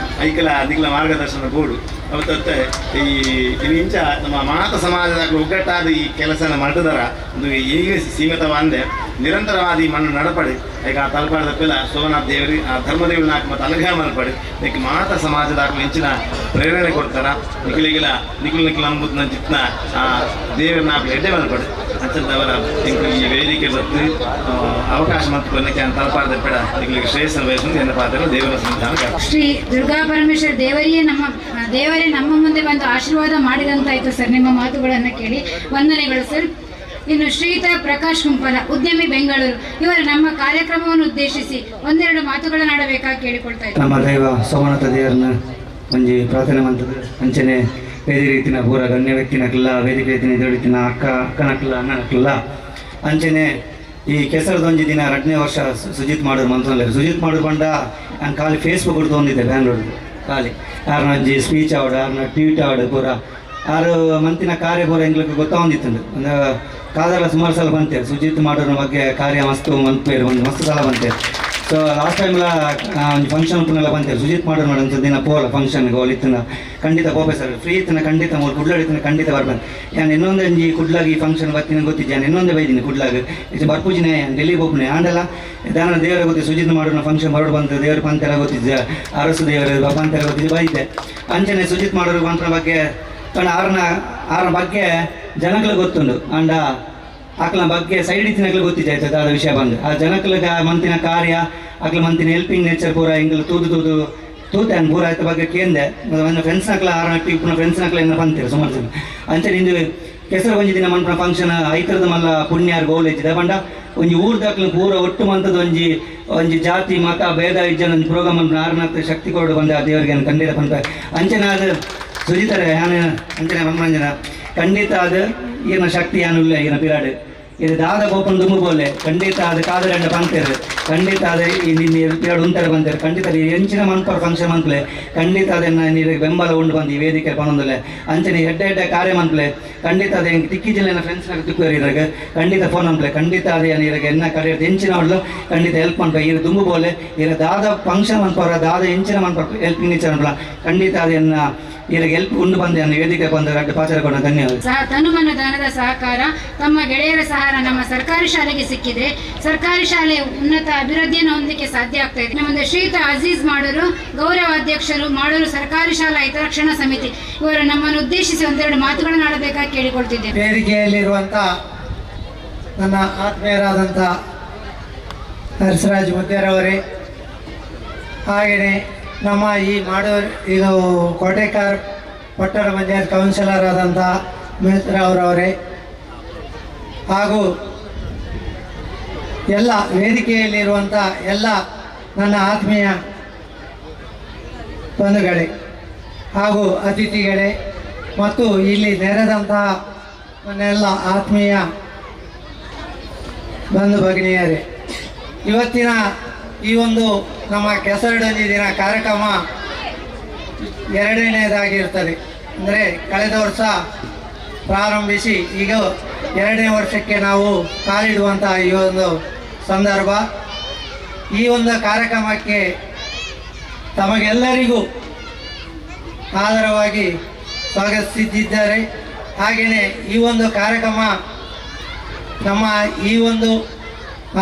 ಐಕಲ ದಿಗ್ಲ ಮಾರ್ಗದರ್ಶನ ಗೋಡು ಅವತ್ತೆ ಈ ಇಂಚ ನಮ್ಮ ಮಾತ ಸಮಾಜದ ಒಗ್ಗಟ್ಟಾದ ಈ ಕೆಲಸನ ಮಾಡಿದಾರ ಒಂದು ಈಗ ಸೀಮಿತವಾದ ನಿರಂತರವಾದಿ ಮಣ್ಣು ನಡಪಡಿ ಈಗ ಆ ತಲಪಾಡದ ಪೆಲ ಸೋಮನಾಥ್ ದೇವರಿ ಆ ಧರ್ಮದೇವ್ರ ನಾಲ್ಕು ಮತ್ತು ಅಲಘ ಮಲ್ಪಡಿ ಇದಕ್ಕೆ ಮಾತ ಸಮಾಜದ ಹೆಂಚಿನ ಪ್ರೇರಣೆ ಕೊಡ್ತಾರ ನಿಖಿಲಿಗಿಲ ನಿಖಿಲ್ ಅಂಬುದ್ ನನ್ನ ಚಿತ್ನ ಆ ದೇವರ ನಾಲ್ಕು ಎಡ್ಡೆ ಮಲ್ಪಡಿ ಅಂಚದವರ ಈ ವೇದಿಕೆ ಬತ್ತು ಅವಕಾಶ ಮತ್ತು ಕೊನೆಗೆ ತಲಪಾಡದ ಪೆಡ ನಿಖಿಲಿಗೆ ಶ್ರೇಯಸ್ಸನ್ನು ಬಯಸುವುದು ಎನ್ನ ಪಾತ್ರ ದೇವರ ಸಂವಿಧಾನ ಶ್ರೀ ದುರ್ಗಾ ಪರಮೇಶ್ವರ ದೇವರೇ ನಮ್ಮ ಮುಂದೆ ಬಂದು ಆಶೀರ್ವಾದ ಮಾಡಿದಂತಾಯ್ತು ಸರ್. ನಿಮ್ಮ ಮಾತುಗಳನ್ನು ಕೇಳಿ ವಂದನೆಗಳು ಸರ್. ಇನ್ನು ಶ್ರೀಯುತ ಪ್ರಕಾಶ್ ಕುಂಪಲ, ಉದ್ಯಮಿ, ಬೆಂಗಳೂರು, ಇವರು ನಮ್ಮ ಕಾರ್ಯಕ್ರಮವನ್ನು ಉದ್ದೇಶಿಸಿ ಒಂದೆರಡು ಮಾತುಗಳನ್ನಾಡಬೇಕಾಗಿ ಕೇಳಿಕೊಳ್ತಾ ಇದ್ದಾರೆ. ನಮ್ಮ ದೈವ ಸೋಮನಾಥ ದೇವರನ್ನ ಒಂಜಿ ಪ್ರಾರ್ಥನೆ ಮಾಡ್ತದೆ ಅಂಚನೆ ವೇದಿ ರೀತಿನ ಪೂರ ಗಣ್ಯ ವ್ಯಕ್ತಿನಕ್ಕಿಲ್ಲ, ವೇದಿಕೆ ರೀತಿನ ದೇವಡಿತಿನ ಅಕ್ಕನಕ್ಕಿಲ್ಲ, ಅಣ್ಣನಕ್ಕಿಲ್ಲ ಅಂಚನೆ ಈ ಕೆಸರದೊಂಜಿ ದಿನ 2ನೇ ವರ್ಷ ಸುಜಿತ್ ಮಾಡೋರು ಮಂತ್ರಲ್ಲಿ ಸುಜಿತ್ ಮಾಡೋರು ಬಂಡ ನಾನು ಖಾಲಿ ಫೇಸ್ಬುಕ್ ಹಿಡ್ದು ಹೊಂದಿದ್ದೆ ಬ್ಯಾಂಗ್ಳೂರ್ದು ಖಾಲಿ ಯಾರನ್ನ ಒಂಜಿ ಸ್ಪೀಚ್ ಆವಡು ಯಾರನ್ನ ಟ್ವೀಟ್ ಆವಡು ಪೂರ ಆರು ಮಂತಿನ ಕಾರ್ಯ ಪೂರ ಎಂಗ್ಲಿಕ್ಕೆ ಗೊತ್ತಾಗೊಂದಿತ್ತು ಒಂದು ಕಾದಲ್ಲ ಸುಮಾರು ಸಲ ಬಂತೇವೆ ಸುಜಿತ್ ಮಾಡೋರ ಬಗ್ಗೆ ಕಾರ್ಯ ಮಸ್ತು ಮಂತ್ಪೇರು ಒಂದು ಮಸ್ತ್ ಸಲ ಬಂತೇವೆ. ಸೊ ಲಾಸ್ಟ್ ಟೈಮ್ಲ ಒಂದು ಫಂಕ್ಷನ್ ಉಪ್ಪನೆಲ್ಲ ಬಂತೇವೆ ಸುಜಿತ್ ಮಾಡೋರು ಮಾಡಿ ಒಂದು ದಿನ ಪೋಲ ಫಂಕ್ಷನ್ಗೆ ಹೋಲಿತ್ತಿನ ಖಂಡಿತ ಹೋಗ್ಬೇಕು ಸರ್. ಫ್ರೀ ಇತ್ತಿನ ಖಂಡಿತ ಮೂರು ಕುಡ್ಲಾಡಿತ್ತಿನ ಖಂಡಿತ ಬರ್ಬೇಕು. ನಾನು ಇನ್ನೊಂದು ಒಂಜಿ ಕುಡ್ಲಾಗಿ ಈ ಫಂಕ್ಷನ್ ಬರ್ತೀನಿ ಗೊತ್ತಿದ್ದೆ, ನಾನು ಇನ್ನೊಂದೇ ಬೈದಿನಿ ಕುಡ್ಲಾಗ ಇದು ಬರ್ಪೂಜಿನೇ ಡೆಲ್ಲಿಗೆ ಹೋಗ್ನೆ ಆಂಡಲ್ಲ ದಾನ ದೇವರ ಗೊತ್ತಿದ್ದು ಸುಜಿತ್ ಮಾಡೋಣ ಫಂಕ್ಷನ್ ಬರೋಡು ಬಂತು ದೇವ್ರ ಪಂತೆಲ್ಲ ಗೊತ್ತಿದ್ದೆ, ಅರಸು ದೇವರು ಪಂತೆಲ್ಲ ಗೊತ್ತಿದ್ದು ಬೈದ್ದೆ ಅಂಚನೆ ಸುಜಿತ್ ಮಾಡೋರು ಪಂತರ ಬಗ್ಗೆ ಆರನ ಬಗ್ಗೆ ಜನಗಳಿಗೆ ಗೊತ್ತುಂಡು ಅಂಡ ಆಕಲ ಬಗ್ಗೆ ಸೈಡ್ ಇತ್ತಿನಕ್ಲು ಗೊತ್ತಿದ್ದಾಯ್ತು ಅದಾದ ವಿಷಯ ಬಂದು ಆ ಜನಕ್ಲಿಗೆ ಮಂತಿನ ಕಾರ್ಯ ಆಕಲ ಮಂತಿನ ಹೆಲ್ಪಿಂಗ್ ನೇಚರ್ ಪೂರ ಹಿಂಗೆ ತೂತೆ ಪೂರ ಆಯ್ತ ಬಗ್ಗೆ ಕೇಂದೆ ಒಂದು ಫ್ರೆಂಡ್ಸ್ನಕ್ಲ ಆರನಟ್ಟಿ ಪುನಃ ಫ್ರೆಂಡ್ಸ್ನಕ್ಲ ಏನು ಬಂತೀರ ಸುಮಾರು ಜನ ಅಂಚೆ ನಿಂದು ಕೆಸರು ಒಂಜಿ ದಿನ ಮನ್ಪನ ಫಂಕ್ಷನ್ ಐತರದ ಮಲ್ಲ ಪುಣ್ಯಾರ್ ಗೋಲ್ ಇದ್ದಿದೆ ಬಂಡ ಒಂಜಿ ಊರ್ದಾಕ್ಲು ಪೂರ ಒಟ್ಟು ಮಂತದ ಒಂಜಿ ಜಾತಿ ಮತ ಭೇದ ಇಜ್ಜನ ಒಂದು ಪ್ರೋಗ್ರಾಮ್ ಮನ್ಪನ ಆರನತ್ರ ಶಕ್ತಿ ಕೊಡು ಬಂದ ಆ ದೇವರಿಗೆ ಖಂಡಿತ ಬಂದ ಅಂಚನೆ ಅದು ಸುಜಿತಾರೆ ಯಾನು ಅಂಚನೆ ಮನ್ಮಂಜನ ಖಂಡಿತ ಅದು ಈಗಿನ ಶಕ್ತಿ ಏನಿಲ್ಲ ಈಗಿನ ಪಿರಾಡು ಇದು ದಾದ ಗೋಪನ್ ದುಂಬು ಬೋಲೆ ಖಂಡಿತ ಅದು ಕಾದರಂಡ ಬಂತೇರು ಖಂಡಿತ ಅದೇ ಪಿರಾಡು ಉಂತಾರೆ ಬಂತೇರು ಖಂಡಿತ ಹೆಂಚಿನ ಮನ್ಪರ್ ಫಂಕ್ಷನ್ ಮಂತ್ಲೆ ಖಂಡಿತ ಅದನ್ನು ನೀರಿಗೆ ಬೆಂಬಲ ಉಂಡು ಬಂದು ಈ ವೇದಿಕೆ ಪನೊಂದಲೆ ಅಂಚನೆ ಎಡ್ಡೆ ಕಾರ್ಯ ಮಂತ್ಲೆ ಖಂಡಿತ ಅದೇ ತಿಕ್ಕಿ ಜಿಲ್ಲೆನ ಫ್ರೆಂಡ್ಸ್ನಾಗ ತಿಕ್ಕುವರು ಇದ್ರಾಗ ಖಂಡಿತ ಫೋನ್ ಮಂತ್ಲೆ ಖಂಡಿತ ಅದೇ ನೀರಿಗೆ ಎನ್ನ ಕರೆಯೋದು ಹೆಂಚಿನ ಹೊಡ್ಲು ಖಂಡಿತ ಹೆಲ್ಪ್ ಮಾಡ್ಬೇಕು ಈಗ ದುಂಬು ಬೋಲೆ ಈಗ ದಾದ ಫಂಕ್ಷನ್ ಮನ್ಪರ ದಾದ ಹೆಂಚಿನ ಮನ್ಪರ್ ಹೆಲ್ಪಿಂಗ್ ನೇಚರ್ ಅನ್ಬಲ್ಲ ಖಂಡಿತ ಅದನ್ನ ಇವರಿಗೆ ಹೆಲ್ಪ್ ಉಂಡು ಬಂದೆ ಅನ್ನೋ ವೇದಿಕೆ ಬಂದ ಗಡ್ಡ ಪಾತ್ರ ಕೊಡ ಧನ್ಯವಾದ. ತನುಮನ ದಾನದ ಸಹಕಾರ ತಮ್ಮ ಗೆಳೆಯರ ಸಹಾರ ನಮ್ಮ ಸರ್ಕಾರಿ ಶಾಲೆಗೆ ಸಿಕ್ಕಿದ್ರೆ ಸರ್ಕಾರಿ ಶಾಲೆ ಉನ್ನತ ಅಭಿವೃದ್ಧಿಯನ್ನು ಹೊಂದಲಿಕ್ಕೆ ಸಾಧ್ಯ ಆಗ್ತಾ ಇದೆ. ನಮ್ಮದು ಶ್ರೀಯುತ ಅಜೀಜ್ ಮಾಡೂರು, ಗೌರವ ಅಧ್ಯಕ್ಷರು, ಮಾಡೂರು ಸರ್ಕಾರಿ ಶಾಲಾ ಹಿತರಕ್ಷಣಾ ಸಮಿತಿ, ಇವರು ನಮ್ಮನ್ನು ಉದ್ದೇಶಿಸಿ ಒಂದೆರಡು ಮಾತುಗಳನ್ನು ಆಡಬೇಕಾಗಿ ಕೇಳಿಕೊಳ್ತಿದ್ದೇವೆ. ವೇದಿಕೆಯಲ್ಲಿರುವಂಥ ನನ್ನ ಆತ್ಮೀಯರಾದಂಥ ಹರ್ಷರಾಜ್ ಮುದ್ದೇರವರೇ, ಹಾಗೆಯೇ ನಮ್ಮ ಈ ಮಾಡೂರು ಇದು ಕೋಟೆಕಾರ್ ಪಟ್ಟಣ ಪಂಚಾಯತ್ ಕೌನ್ಸಿಲರ್ ಆದಂಥ ಮಿತ್ರ ಅವರವರೇ, ಹಾಗೂ ಎಲ್ಲ ವೇದಿಕೆಯಲ್ಲಿರುವಂಥ ಎಲ್ಲ ನನ್ನ ಆತ್ಮೀಯ ಬಂಧುಗಳೇ ಹಾಗೂ ಅತಿಥಿಗಳೇ ಮತ್ತು ಇಲ್ಲಿ ನೆರೆದಂತಹ ನನ್ನೆಲ್ಲ ಆತ್ಮೀಯ ಬಂಧು ಭಗಿನಿಯರೇ, ಇವತ್ತಿನ ಈ ಒಂದು ನಮ್ಮ ಕೆಸರಡಂಜಿ ದಿನ ಕಾರ್ಯಕ್ರಮ 2ನೇದಾಗಿರ್ತದೆ. ಅಂದರೆ ಕಳೆದ ವರ್ಷ ಪ್ರಾರಂಭಿಸಿ ಈಗ 2ನೇ ವರ್ಷಕ್ಕೆ ನಾವು ಕಾಲಿಡುವಂಥ ಈ ಒಂದು ಸಂದರ್ಭ. ಈ ಒಂದು ಕಾರ್ಯಕ್ರಮಕ್ಕೆ ತಮಗೆಲ್ಲರಿಗೂ ಆದರವಾಗಿ ಸ್ವಾಗತಿಸಿದ್ದಾರೆ. ಹಾಗೆಯೇ ಈ ಒಂದು ಕಾರ್ಯಕ್ರಮ ನಮ್ಮ ಈ ಒಂದು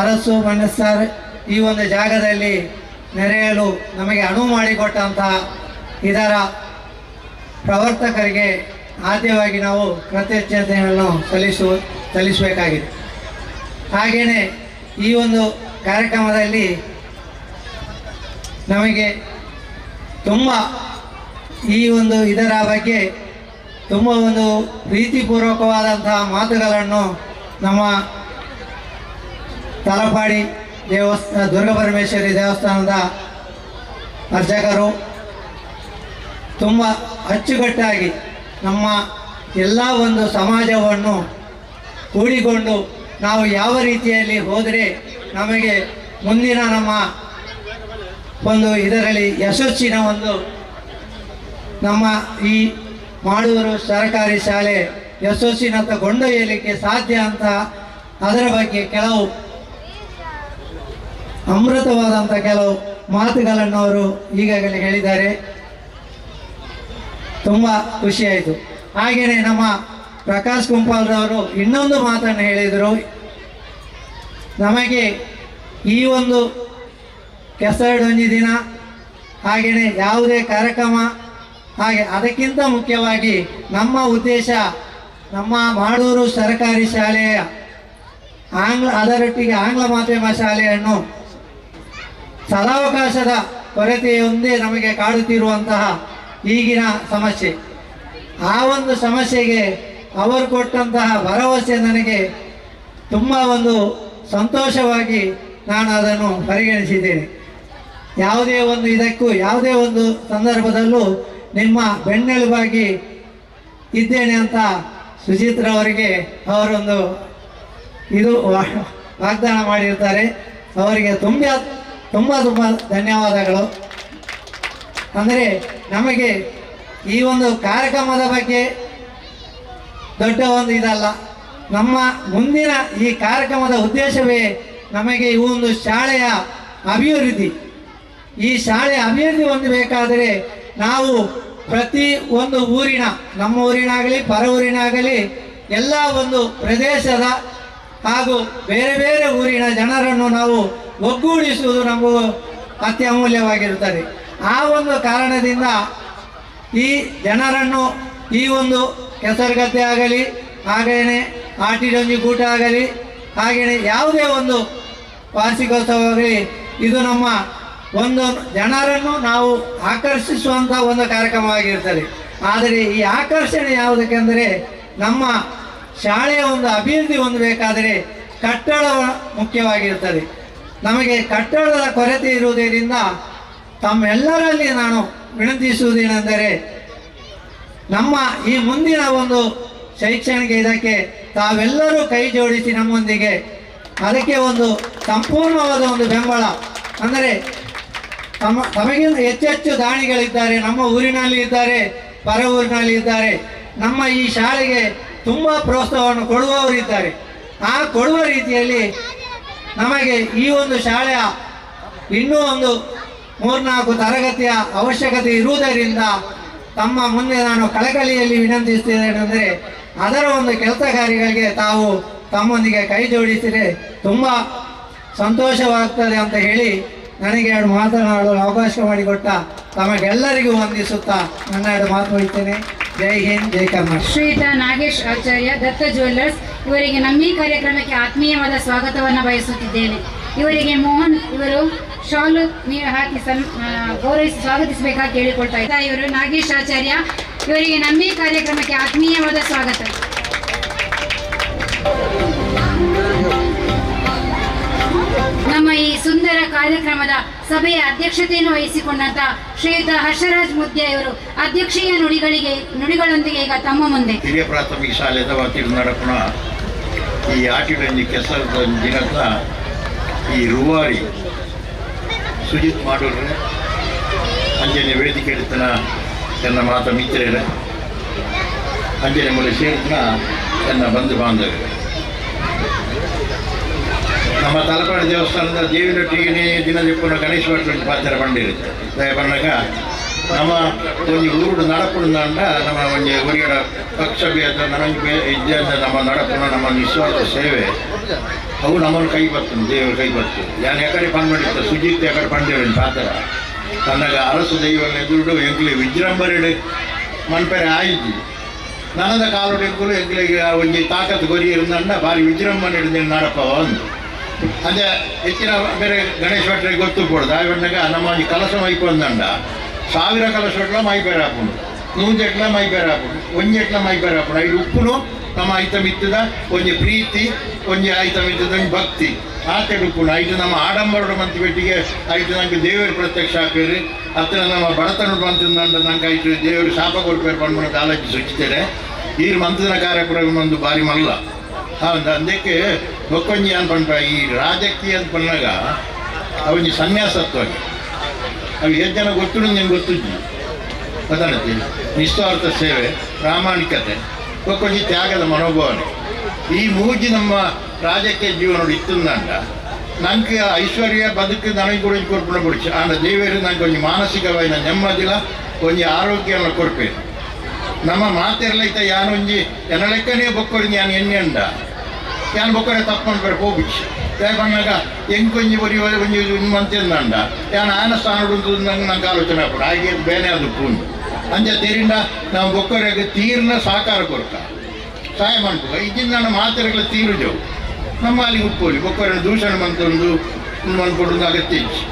ಅರಸು ಮನಸ್ಸರ್ ಈ ಒಂದು ಜಾಗದಲ್ಲಿ ನೆರೆಯಲು ನಮಗೆ ಅನುವು ಮಾಡಿಕೊಟ್ಟಂತಹ ಇದರ ಪ್ರವರ್ತಕರಿಗೆ ಆದ್ಯವಾಗಿ ನಾವು ಕೃತಜ್ಞತೆಯನ್ನು ಸಲ್ಲಿಸಬೇಕಾಗಿದೆ. ಹಾಗೆಯೇ ಈ ಒಂದು ಕಾರ್ಯಕ್ರಮದಲ್ಲಿ ನಮಗೆ ತುಂಬ ಈ ಒಂದು ಇದರ ಬಗ್ಗೆ ತುಂಬ ಒಂದು ಪ್ರೀತಿಪೂರ್ವಕವಾದಂತಹ ಮಾತುಗಳನ್ನು ನಮ್ಮ ತಲಪಾಡಿ ದುರ್ಗಾಪರಮೇಶ್ವರಿ ದೇವಸ್ಥಾನದ ಅರ್ಚಕರು ತುಂಬ ಅಚ್ಚುಕಟ್ಟಾಗಿ ನಮ್ಮ ಎಲ್ಲ ಒಂದು ಸಮಾಜವನ್ನು ಕೂಡಿಕೊಂಡು ನಾವು ಯಾವ ರೀತಿಯಲ್ಲಿ ಹೋದರೆ ನಮಗೆ ಮುಂದಿನ ನಮ್ಮ ಒಂದು ಇದರಲ್ಲಿ ಯಶಸ್ಸಿನ ಒಂದು ನಮ್ಮ ಈ ಮಾಡೂರು ಸರ್ಕಾರಿ ಶಾಲೆ ಯಶಸ್ಸಿನತ್ತ ಕೊಂಡೊಯ್ಯಲಿಕ್ಕೆ ಸಾಧ್ಯ ಅಂತ ಅದರ ಬಗ್ಗೆ ಕೆಲವು ಅಮೃತವಾದಂಥ ಕೆಲವು ಮಾತುಗಳನ್ನು ಅವರು ಈಗಾಗಲೇ ಹೇಳಿದ್ದಾರೆ. ತುಂಬ ಖುಷಿಯಾಯಿತು. ಹಾಗೆಯೇ ನಮ್ಮ ಪ್ರಕಾಶ್ ಕುಂಪಾಲ್ರವರು ಇನ್ನೊಂದು ಮಾತನ್ನು ಹೇಳಿದರು. ನಮಗೆ ಈ ಒಂದು ಕೆಸರಡೊಂಜಿ ದಿನ ಹಾಗೆಯೇ ಯಾವುದೇ ಕಾರ್ಯಕ್ರಮ ಹಾಗೆ ಅದಕ್ಕಿಂತ ಮುಖ್ಯವಾಗಿ ನಮ್ಮ ಉದ್ದೇಶ ನಮ್ಮ ಮಾಡೂರು ಸರ್ಕಾರಿ ಶಾಲೆಯ ಅದರೊಟ್ಟಿಗೆ ಆಂಗ್ಲ ಮಾಧ್ಯಮ ಶಾಲೆಯನ್ನು ಸದಾವಕಾಶದ ಕೊರತೆಯೊಂದೇ ನಮಗೆ ಕಾಡುತ್ತಿರುವಂತಹ ಈಗಿನ ಸಮಸ್ಯೆ. ಆ ಒಂದು ಸಮಸ್ಯೆಗೆ ಅವರು ಕೊಟ್ಟಂತಹ ಭರವಸೆ ನನಗೆ ತುಂಬ ಒಂದು ಸಂತೋಷವಾಗಿ ನಾನು ಅದನ್ನು ಪರಿಗಣಿಸಿದ್ದೇನೆ. ಯಾವುದೇ ಒಂದು ಇದಕ್ಕೂ ಯಾವುದೇ ಒಂದು ಸಂದರ್ಭದಲ್ಲೂ ನಿಮ್ಮ ಬೆನ್ನೆಲುಬಾಗಿ ಇದ್ದೇನೆ ಅಂತ ಸುಚಿತ್ರವರಿಗೆ ಅವರೊಂದು ಇದು ವಾಗ್ದಾನ ಮಾಡಿರ್ತಾರೆ. ಅವರಿಗೆ ತುಂಬ ತುಂಬ ತುಂಬ ಧನ್ಯವಾದಗಳು. ಅಂದರೆ ನಮಗೆ ಈ ಒಂದು ಕಾರ್ಯಕ್ರಮದ ಬಗ್ಗೆ ದೊಡ್ಡ ಒಂದು ಇದಲ್ಲ, ನಮ್ಮ ಮುಂದಿನ ಈ ಕಾರ್ಯಕ್ರಮದ ಉದ್ದೇಶವೇ ನಮಗೆ ಈ ಒಂದು ಶಾಲೆಯ ಅಭಿವೃದ್ಧಿ. ಈ ಶಾಲೆ ಅಭಿವೃದ್ಧಿ ಹೊಂದಬೇಕಾದರೆ ನಾವು ಪ್ರತಿ ಒಂದು ಊರಿನ ನಮ್ಮ ಊರಿನಾಗಲಿ ಪರ ಊರಿನಾಗಲಿ ಎಲ್ಲ ಒಂದು ಪ್ರದೇಶದ ಹಾಗೂ ಬೇರೆ ಬೇರೆ ಊರಿನ ಜನರನ್ನು ನಾವು ಒಗ್ಗೂಡಿಸುವುದು ನಮಗೂ ಅತ್ಯಮೂಲ್ಯವಾಗಿರುತ್ತದೆ. ಆ ಒಂದು ಕಾರಣದಿಂದ ಈ ಜನರನ್ನು ಈ ಒಂದು ಕೆಸರುಗದ್ದೆ ಆಗಲಿ ಹಾಗೆಯೇ ಆಟಿಡೊಂಜಿ ಕೂಟ ಆಗಲಿ ಹಾಗೆಯೇ ಯಾವುದೇ ಒಂದು ವಾರ್ಷಿಕೋತ್ಸವ ಆಗಲಿ ಇದು ನಮ್ಮ ಒಂದು ಜನರನ್ನು ನಾವು ಆಕರ್ಷಿಸುವಂಥ ಒಂದು ಕಾರ್ಯಕ್ರಮವಾಗಿರ್ತದೆ. ಆದರೆ ಈ ಆಕರ್ಷಣೆ ಯಾವುದಕ್ಕೆಂದರೆ ನಮ್ಮ ಶಾಲೆಯ ಒಂದು ಅಭಿವೃದ್ಧಿ ಹೊಂದಬೇಕಾದರೆ ಕಟ್ಟಡ ಮುಖ್ಯವಾಗಿರ್ತದೆ. ನಮಗೆ ಕಟ್ಟಡದ ಕೊರತೆ ಇರುವುದರಿಂದ ತಮ್ಮೆಲ್ಲರಲ್ಲಿ ನಾನು ವಿನಂತಿಸುವುದೇನೆಂದರೆ ನಮ್ಮ ಈ ಮುಂದಿನ ಒಂದು ಶೈಕ್ಷಣಿಕ ಇದಕ್ಕೆ ತಾವೆಲ್ಲರೂ ಕೈ ಜೋಡಿಸಿ ನಮ್ಮೊಂದಿಗೆ ಅದಕ್ಕೆ ಒಂದು ಸಂಪೂರ್ಣವಾದ ಒಂದು ಬೆಂಬಲ. ಅಂದರೆ ತಮಗಿಂತ ಹೆಚ್ಚೆಚ್ಚು ದಾನಿಗಳಿದ್ದಾರೆ, ನಮ್ಮ ಊರಿನಲ್ಲಿ ಇದ್ದಾರೆ, ಪರ ಊರಿನಲ್ಲಿ ಇದ್ದಾರೆ. ನಮ್ಮ ಈ ಶಾಲೆಗೆ ತುಂಬ ಪ್ರೋತ್ಸಾಹವನ್ನು ಕೊಡುವವರಿದ್ದಾರೆ. ಆ ಕೊಡುವ ರೀತಿಯಲ್ಲಿ ನಮಗೆ ಈ ಒಂದು ಶಾಲೆಯ ಇನ್ನೂ ಒಂದು 3-4 ತರಗತಿಯ ಅವಶ್ಯಕತೆ ಇರುವುದರಿಂದ ತಮ್ಮ ಮುಂದೆ ನಾನು ಕಳಕಳಿಯಲ್ಲಿ ವಿನಂತಿಸುತ್ತೇನೆಂದರೆ ಅದರ ಒಂದು ಕೆಲಸ ಕಾರ್ಯಗಳಿಗೆ ತಾವು ತಮ್ಮೊಂದಿಗೆ ಕೈ ಜೋಡಿಸಿದರೆ ತುಂಬ ಸಂತೋಷವಾಗ್ತದೆ ಅಂತ ಹೇಳಿ ನನಗೆ 2 ಮಾತನಾಡಲು ಅವಕಾಶ ಮಾಡಿಕೊಟ್ಟ ತಮಗೆಲ್ಲರಿಗೂ ವಂದಿಸುತ್ತಾ ನನ್ನ 2 ಮಾತು ಮುಗಿಸ್ತೇನೆ. ಜೈ ಹಿಂದ್, ಜೈ ಕರ್ನಾಟಕ. ಶ್ರೀಯುತ ನಾಗೇಶ್ ಆಚಾರ್ಯ, ದತ್ತ ಜ್ಯುವೆಲ್ಲರ್ಸ್, ಇವರಿಗೆ ನಮ್ಮ ಈ ಕಾರ್ಯಕ್ರಮಕ್ಕೆ ಆತ್ಮೀಯವಾದ ಸ್ವಾಗತವನ್ನು ಬಯಸುತ್ತಿದ್ದೇನೆ. ಇವರಿಗೆ ಮೋಹನ್ ಇವರು ಶಾಲು ಹಾಕಿ ಗೌರವಿಸಿ ಸ್ವಾಗತಿಸಬೇಕಾಗಿ ಕೇಳಿಕೊಳ್ತಾ ಇದ್ದಾರೆ. ಇವರು ನಾಗೇಶ್ ಆಚಾರ್ಯ, ಇವರಿಗೆ ನಮ್ಮ ಈ ಕಾರ್ಯಕ್ರಮಕ್ಕೆ ಆತ್ಮೀಯವಾದ ಸ್ವಾಗತ. ನಮ್ಮ ಈ ಸುಂದರ ಕಾರ್ಯಕ್ರಮದ ಸಭೆಯ ಅಧ್ಯಕ್ಷತೆಯನ್ನು ವಹಿಸಿಕೊಂಡಂತ ಶ್ರೀಯುತ ಹರ್ಷರಾಜ್ ಮುದ್ದೆ ಇವರು ಅಧ್ಯಕ್ಷೀಯ ನುಡಿಗಳೊಂದಿಗೆ ಈಗ ತಮ್ಮ ಮುಂದೆ ಹಿರಿಯ ಪ್ರಾಥಮಿಕ ಶಾಲೆದ ವತಿಯಿಂದ ನಡಪುಣ ಈ ಆಟಿಡೊಂಜಿ ಕೆಸರದ ದಿನದ ಈ ರೂವಾರಿ ಸುಜಿತ್ ಮಾಡೂರ್ರೆ ಅಂಜನೆ ವೇದಿಕೆ ಇಡ್ತನ ಎನ್ನ ಮಾತ ಮಿತ್ರರೇ ಅಂಜನೆ ಮೂಲೆ ಸೇರಿನ ಎನ್ನ ಬಂಧು ಬಾಂಧವ್ಯರು ನಮ್ಮ ತಲಪಾಡಿ ದೇವಸ್ಥಾನದ ದೇವಿನೊಟ್ಟಿಗೆ ದಿನದಿಪ್ಪನ ಗಣೇಶ ಭಟ್ರು ಪಾತ್ರ ಬಂದಿರುತ್ತೆ ದಯ ಬಂದಾಗ ನಮ್ಮ ಒಂದು ಊರು ನಡಪುಂಡ ನಮ್ಮ ಒಂದು ಊರಿನ ಪಕ್ಷಭೇದ ನನಗೆ ಇದ್ದ ನಮ್ಮ ನಡಪುನ ನಮ್ಮ ನಿಸ್ವಾರ್ಥ ಸೇವೆ ಅವು ನಮ್ಮನ್ನು ಕೈ ಬರ್ತದೆ, ದೇವರು ಕೈ ಬರ್ತದೆ. ನಾನು ಯಾಕಡೆ ಪಂಡಿತ್ತ ಸುಜಿತ್ ಯಾಕಡೆ ಪಂಡಿರನ್ ಪಾತ್ರ ತನ್ನಗ ಅರಸು ದೈವನ ಎದುರು ಎಂಕ್ಲಿ ವಿಜೃಂಭಣೆ ಮನ್ಪೆರೆ ಆಯ್ತು ನನದ ಕಾಲೋಡಿ ಎಂಕುಲು ಎಂಕ್ಲಿಗೆ ಒಂದು ತಾಕತ್ತು ಗೊರಿ ಇರಂದ ಭಾರಿ ವಿಜೃಂಭಣೆ ಹಿಡಿದ ನಡಪವ ಒಂದು ಅದೇ ಹೆಚ್ಚಿನ ಬೇರೆ ಗಣೇಶ ಭಟ್ರಿಗೆ ಗೊತ್ತು ಕೊಡೋದು ಆ ಬಂದಾಗ ನಮ್ಮ ಒಂದು ಕಲಸ ಮೈಕೊಂದಂಡ 1000 ಕಲಶಟ್ಲ ಮೈಬೇರೆ ಹಾಕೊಂಡು 100 ಎಟ್ಲ ಮೈಬೇರೆ ಹಾಕೊಂಡು 1 ಎಟ್ಲ ಮೈಬೇರೆ ಹಾಕೊಂಡು ಐದು ಉಪ್ಪುನು ನಮ್ಮ ಐಟಮ್ ಇತ್ತದ ಒಂಜಿ ಪ್ರೀತಿ ಒಂಜಿ ಐಟಮ್ ಇತ್ತದ ಒಂಜಿ ಭಕ್ತಿ ಆಕಡೆ ಉಪ್ಪುನು ಐದು ನಮ್ಮ ಆಡಂಬರ ಮಂತ್ ಬೆಟ್ಟಿಗೆ ಐದು ನಂಗೆ ದೇವರ ಪ್ರತ್ಯಕ್ಷ ಹಾಕಿರಿ ಹತ್ತಿರ ನಮ್ಮ ಬಡತನ ಬಂತು ನಂಗೆ ಐದು ದೇವರು ಶಾಪ ಕೊಡ್ಬೇಕು ಬಂದ್ಬಿಟ್ಟು ಆಲೋಚನೆ ಸುಚ್ಚಿದ್ದಾರೆ ಈ ಮಂತ್ರನ ಕಾರ್ಯಕ್ರಮ ಒಂದು ಬಾರಿ ಮಲ್ಲ ಹೌದು ಅದಕ್ಕೆ ಒಕ್ಕೊಂಜಿ ಅನ್ಕೊಂಡ ಈ ರಾಜಕೀಯ ಅಂತ ಬಂದಾಗ ಅವೊಂದು ಸನ್ಯಾಸತ್ವಾಗಿ ಅವು ಎಷ್ಟು ಜನ ಗೊತ್ತು ನಿಂಗೆ ಗೊತ್ತಿದ್ವಿ ಗೊತ್ತಾಗುತ್ತೆ ನಿಸ್ವಾರ್ಥ ಸೇವೆ ಪ್ರಾಮಾಣಿಕತೆ ಒಕ್ಕೊಂಜಿ ತ್ಯಾಗದ ಮನೋಭಾವನೆ ಈ ಮೂಜಿ ನಮ್ಮ ರಾಜಕೀಯ ಜೀವನ ಇತ್ತಂದಂಡ ನಂಗೆ ಐಶ್ವರ್ಯ ಬದುಕು ನನಗೆ ಕೂಡ ಕೊಡ್ಕೊಂಡು ಬಿಡಿಸಿ ಆಂಡ ದೇವರು ನಂಗೆ ಒಂದು ಮಾನಸಿಕವಾದ ನೆಮ್ಮದಿಲ್ಲ ಒಂದು ಆರೋಗ್ಯನ ಕೊಡ್ಬೇಕು ನಮ್ಮ ಮಾತಿರ್ಲೈತ ಯಾನೊಂಜಿ ಎನ್ನ ಲೆಕ್ಕನೇ ಬೊಕ್ಕೊಡಿ ನಾನು ಎಣ್ಣೆ ಅಂಡ ಯಾನು ಬೊಕ್ಕಡೆ ತಪ್ಪಂಡ್ರೆ ಹೋಗ್ಬಿಟ್ಟು ಯಾಕಂದಾಗ ಎಂಕೊಂಜಿ ಬರೀ ಒಂಜಿ ಮಂತಂದಂಡ ಯಾನು ಆನ ಸ್ಥಾನ ನಂಗೆ ಆಲೋಚನೆ ಹಾಕೋಣ ಹಾಗೆ ಬೇನೆ ಅದು ಪೂಂಡು ಅಂಚ ತೆರಿಂದ ನಾವು ಬೊಕ್ಕರೆಗೆ ತೀರ್ನ ಸಾಕಾರ ಕೊಡ್ಕ ಸಹಾಯ ಮಾಡ್ಬೇಕು ಇದರಿಂದ ನಮ್ಮ ಮಾತೆರೆಗಳ ತೀರುಜವು ನಮ್ಮ ಅಲ್ಲಿ ಉಪ್ಪೋಲಿ ಬೊಕ್ಕರೆ ದೂಷಣೆ ಮಂತೊಂದು ಮನ್ಕೊಡೋದು ಅಗತ್ಯ ಇಚ್ಚಿ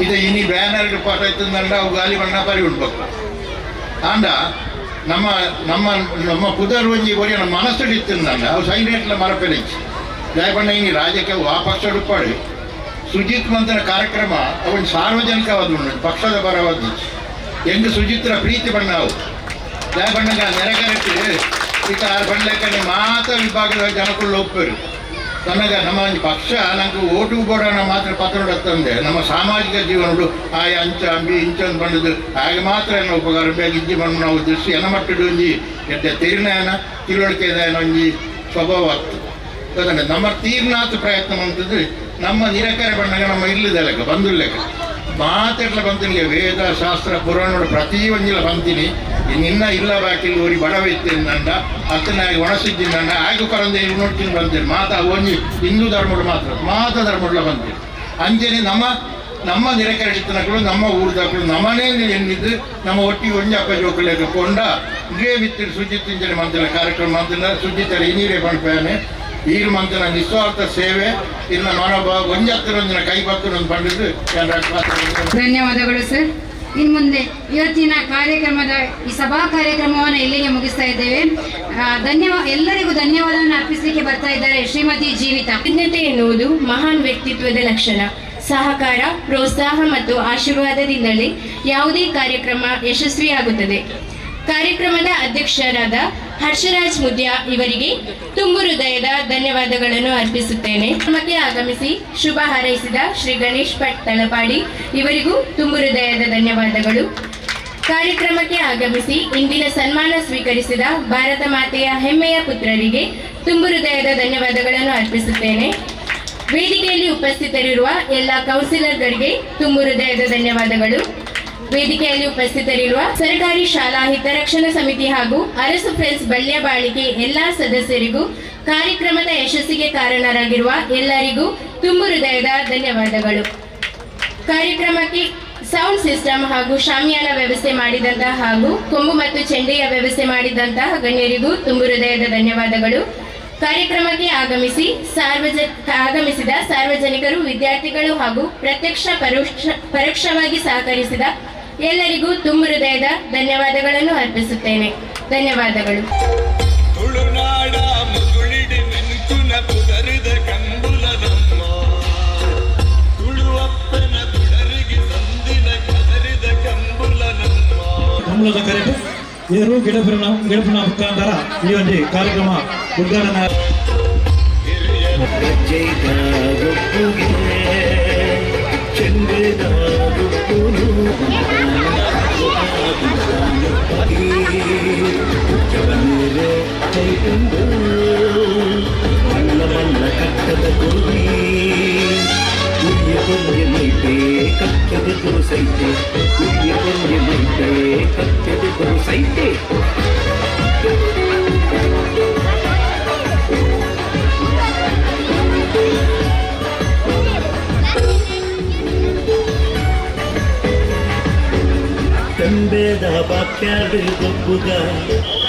ಇದು ಇನ್ನಿ ಬ್ಯಾನರ್ಗೆ ಪಾಠ ಇತ್ತಂದಂಡ ಅವು ಗಾಲಿ ಬಣ್ಣ ಪರಿ ಉಂಡ್ಬೇಕು ಆಂಡ ನಮ್ಮ ನಮ್ಮ ನಮ್ಮ ಪುದರ್ ಒಂಜಿ ಬರೀ ನಮ್ಮ ಮನಸ್ಸು ಇತ್ತಂದಂಡ ಅವು ಸೈಲೆಂಟ್ಲ ಮರಪೆಲಿಚ್ಚಿ ದಯಪಣ್ಣ ಇನ್ನು ರಾಜ್ಯಕ್ಕೆ ವಾಪಸ್ ಉಡ್ಪಾಡಿ ಸುಜಿತ್ ಮಂತ್ರನ ಕಾರ್ಯಕ್ರಮ ಅವನು ಸಾರ್ವಜನಿಕವಾದ ಪಕ್ಷದ ಪರವಾದಿಚ್ಚಿ ಹೆಂಗೆ ಸುಜಿತ್ರ ಪ್ರೀತಿ ಬಣ್ಣ ಅವು ದಯಪಣ್ಣಗ ನೆರೆಗರಕ್ಕೆ ಈಗ ಬಣ್ಣಕ್ಕೆ ಮಾತ ವಿಭಾಗದ ಜನಗಳು ಒಪ್ಪರು ನನಗೆ ನಮ್ಮ ಒಂದು ಪಕ್ಷ ನಂಗೆ ಓಟು ಬೋಡೋಣ ಮಾತ್ರ ಪತ್ರೊಡತ್ತಂದೆ ನಮ್ಮ ಸಾಮಾಜಿಕ ಜೀವನಗಳು ಆಯ ಅಂಚ ಅಂಬಿ ಇಂಚೊಂದು ಬಂದದ್ದು ಹಾಗೆ ಮಾತ್ರ ಏನೋ ಉಪಕಾರ ಬೇಗ ಇಜ್ಜಿ ಬಂದು ನಾವು ದೃಷ್ಟಿ ಎನ್ನ ಮಟ್ಟದ ಒಂಜಿ ಎಡ್ಡೆ ತೀರ್ಣಯನ ತಿಳುವಳಿಕೆ ಒಂಜಿ ಸ್ವಭಾವ ಆಗ್ತದೆ ಗೊತ್ತಂಡೆ ನಮ್ಮ ತೀರ್ನಾಥ ಪ್ರಯತ್ನ ಮಾಡ್ತಿದ್ರೆ ನಮ್ಮ ನಿರಕರೆ ಬಣ್ಣಗ ನಮ್ಮ ಇಲ್ಲದ ಲೆಕ್ಕ ಬಂದು ಲೆಕ್ಕ ಮಾತೆಟ್ಲ ಬಂತಿನಿಗೆ ವೇದ ಶಾಸ್ತ್ರ ಪುರಾಣ ಪ್ರತಿ ಒಂಜಿಲ ಬಂತೀನಿ ನಿನ್ನ ಇಲ್ಲ ಬಾಕಿಲ್ ಊರಿ ಬಡವಿತ್ತೇನಂಡ ಅತ್ತನಾಗಿ ಒಣಸಿದ್ದಿಂದಂಡ ಆಗ ಕೊರಂದೆ ನೋಡ್ತೀನಿ ಬಂತೀನಿ ಮಾತಾ ಒಂಜಿ ಹಿಂದೂ ಧರ್ಮಗಳು ಮಾತ್ರ ಮಾತ ಧರ್ಮಗಳ ಬಂತೀನಿ ಅಂಜನೆ ನಮ್ಮ ನಿರಕರಿತನಗಳು ನಮ್ಮ ಊರ್ದಾಕಳು ನಮ್ಮನೇ ಎನ್ನಿದ್ದು ನಮ್ಮ ಒಟ್ಟಿಗೆ ಒಂಜಿ ಅಪ್ಪ ಜೋಕಲೇಕ ಕೊಂಡ ಇದೇ ಬಿತ್ತಿರು ಸುಜಿತ್ತಿಂಜನೆ ಮಂತಿನ ಕಾರ್ಯಕ್ರಮ ಮಂತಿನ ಸುಜಿತರ ಇನ್ನೀರೇ ಪಂಪೇನೆ ಈಗ ಮಂತಿನ ನಿಸ್ವಾರ್ಥ ಸೇವೆ ಇನ್ನ ಮನೋಭಾವ ಒಂಜಿ ಹತ್ತಿರ ಒಂದಿನ ಕೈ ಬಕ್ಕನೊಂದು ಪಂಡಿದ್ದು ಧನ್ಯವಾದಗಳು ಸರ್. ಇನ್ನು ಮುಂದೆ ಇವತ್ತಿನ ಕಾರ್ಯಕ್ರಮದ ಈ ಸಭಾ ಕಾರ್ಯಕ್ರಮವನ್ನು ಇಲ್ಲಿಗೆ ಮುಗಿಸ್ತಾ ಇದ್ದೇವೆ. ಎಲ್ಲರಿಗೂ ಧನ್ಯವಾದವನ್ನು ಅರ್ಪಿಸಲಿಕ್ಕೆ ಬರ್ತಾ ಇದ್ದಾರೆ ಶ್ರೀಮತಿ ಜೀವಿತ. ಕೃತಜ್ಞತೆ ಎನ್ನುವುದು ಮಹಾನ್ ವ್ಯಕ್ತಿತ್ವದ ಲಕ್ಷಣ. ಸಹಕಾರ, ಪ್ರೋತ್ಸಾಹ ಮತ್ತು ಆಶೀರ್ವಾದದಿಂದಲೇ ಯಾವುದೇ ಕಾರ್ಯಕ್ರಮ ಯಶಸ್ವಿಯಾಗುತ್ತದೆ. ಕಾರ್ಯಕ್ರಮದ ಅಧ್ಯಕ್ಷರಾದ ಹರ್ಷರಾಜ್ ಮುದ್ಯ ಇವರಿಗೆ ತುಂಬು ಹೃದಯದ ಧನ್ಯವಾದಗಳನ್ನು ಅರ್ಪಿಸುತ್ತೇನೆ. ನಮಗೆ ಆಗಮಿಸಿ ಶುಭ ಹಾರೈಸಿದ ಶ್ರೀ ಗಣೇಶ್ ಭಟ್ ತಳಪಾಡಿ ಇವರಿಗೂ ತುಂಬು ಹೃದಯದ ಧನ್ಯವಾದಗಳು. ಕಾರ್ಯಕ್ರಮಕ್ಕೆ ಆಗಮಿಸಿ ಇಂದಿನ ಸನ್ಮಾನ ಸ್ವೀಕರಿಸಿದ ಭಾರತ ಮಾತೆಯ ಹೆಮ್ಮೆಯ ಪುತ್ರರಿಗೆ ತುಂಬು ಹೃದಯದ ಧನ್ಯವಾದಗಳನ್ನು ಅರ್ಪಿಸುತ್ತೇನೆ. ವೇದಿಕೆಯಲ್ಲಿ ಉಪಸ್ಥಿತರಿರುವ ಎಲ್ಲ ಕೌನ್ಸಿಲರ್ಗಳಿಗೆ ತುಂಬು ಹೃದಯದ ಧನ್ಯವಾದಗಳು. ವೇದಿಕೆಯಲ್ಲಿ ಉಪಸ್ಥಿತರಿರುವ ಸರ್ಕಾರಿ ಶಾಲಾ ಹಿತರಕ್ಷಣಾ ಸಮಿತಿ ಹಾಗೂ ಅರಸು ಫ್ರೆಂಡ್ಸ್ ಬಳ್ಯ ಬಾಳಿಕೆ ಎಲ್ಲಾ ಸದಸ್ಯರಿಗೂ ಕಾರ್ಯಕ್ರಮದ ಯಶಸ್ಸಿಗೆ ಕಾರಣರಾಗಿರುವ ಎಲ್ಲರಿಗೂ ತುಂಬು ಹೃದಯದ ಧನ್ಯವಾದಗಳು. ಕಾರ್ಯಕ್ರಮಕ್ಕೆ ಸೌಂಡ್ ಸಿಸ್ಟಮ್ ಹಾಗೂ ಶಾಮಿಯಾನ ವ್ಯವಸ್ಥೆ ಮಾಡಿದಂತಹ ಹಾಗೂ ಕೊಂಬು ಮತ್ತು ಚೆಂಡೆಯ ವ್ಯವಸ್ಥೆ ಮಾಡಿದಂತಹ ಗಣ್ಯರಿಗೂ ತುಂಬು ಹೃದಯದ ಧನ್ಯವಾದಗಳು. ಕಾರ್ಯಕ್ರಮಕ್ಕೆ ಆಗಮಿಸಿದ ಸಾರ್ವಜನಿಕರು, ವಿದ್ಯಾರ್ಥಿಗಳು ಹಾಗೂ ಪರೋಕ್ಷವಾಗಿ ಸಹಕರಿಸಿದ ಎಲ್ಲರಿಗೂ ತುಂಬು ಹೃದಯದ ಧನ್ಯವಾದಗಳನ್ನು ಅರ್ಪಿಸುತ್ತೇನೆ. ಧನ್ಯವಾದಗಳು. ತುಳುನಾಡ ಮುಗುಳಿಡಿ ಮಿಂಚುನ ಪುದರಿದ ಕಂಬುಲದಮ್ಮ ತುಳುವಪ್ಪನ ಪುಡರಿಗೆ ಸಂದಿನ ಕದರಿದ ಕಂಬುಲನಮ್ಮ ಕಂಬಳದ ಕರೆದು ಏರು ಗಿಡಪುರ ಮುಖಾಂತರ ಈ ಒಂದು ಕಾರ್ಯಕ್ರಮ ಉದ್ಘಾಟನೆ. ಕಟ್ಟದ ಕೊಡಿ ಕೊಂಜೆ ಮೈಪೇ ಕಟ್ಟದ ಸೈತೆ ಕೊಂಜೆ ಮೈಪೇ ಕಟ್ಟದ ಸೈತೆ. ತಂಬೆದ ಬಾಕ್ಯಾಡು ಗೊಬ್ಬುಗ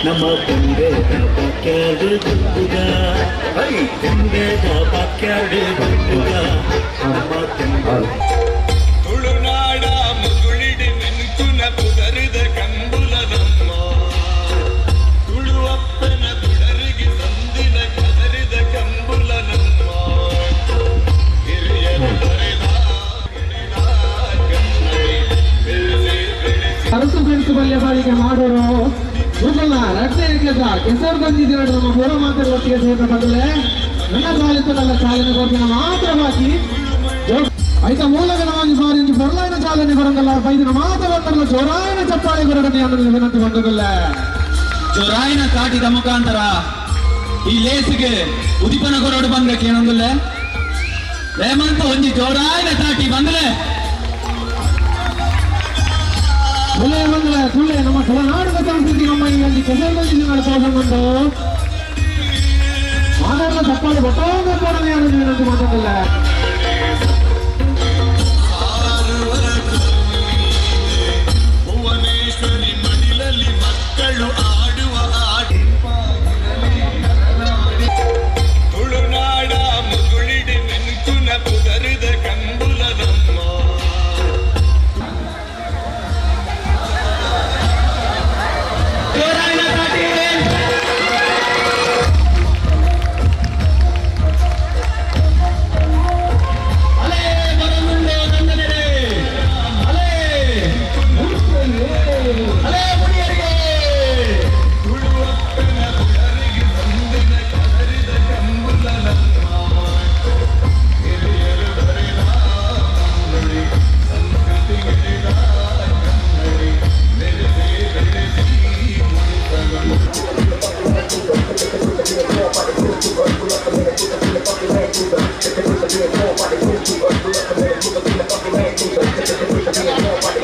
ನಮ್ಮ ತಂಬೆದ ಬಾಕ್ಯಾಡು ಗೊಬ್ಬುಗ ತಂಬೆದ ಬಾಕ್ಯಾಡು ಗೊಬ್ಬುಗ ನಮ್ಮ ತುಳುನಾಡ ಮುಗುಳಿಡಿ ಮಿಂಚುನ ಸಾಲಿಗೆ ಸೇರಿದ ಬದಲೇ ನನ್ನ ಸಾಲಿತಲ್ಲ ಚಾಲನೆ ಕೊಟ್ಟಿನ ಮಾತ್ರ ಬಾಕಿ ಐತ ಮೂಲಗನವಾಗಿ ಸಾರಿ ಬರಲಾಯಿನ ಚಾಲನೆ ಬರಂಗಲ್ಲ ಬೈದಿನ ಮಾತ್ರ ಬಂದಲ್ಲ ಜೋರಾಯಿನ ಚಪ್ಪಾಳೆ ಬರಡನೆ ಅನ್ನೋದು ವಿನಂತಿ ಬಂದದಲ್ಲ ಜೋರಾಯಿನ ಕಾಟಿದ ಮುಖಾಂತರ ಈ ಲೇಸಿಗೆ ಉದಿಪನ ಕೊರಡು ಬಂದಕ್ಕೆ ಏನೊಂದಿಲ್ಲ ರೇಮಂತ ಒಂಜಿ ಜೋರಾಯಿನ ಕಾಟಿ ಬಂದ್ರೆ ಸುಳ್ಳೆ ಬಂದ್ರೆ ಸುಳ್ಳೆ ನಮ್ಮ ಕಲನಾಡದ ಸಂಸ್ಕೃತಿ ನಮ್ಮ ಇಲ್ಲಿ ಕೆಸರಲ್ಲಿ ನಡೆಸೋದು ಮಾನವನ ಚಪ್ಪಾಳೆ ಬಟ್ಟೋಗ ಕೊಡನೆ ಅನ್ನೋದು ವಿನಂತಿ ಬಂದದಲ್ಲ Nobody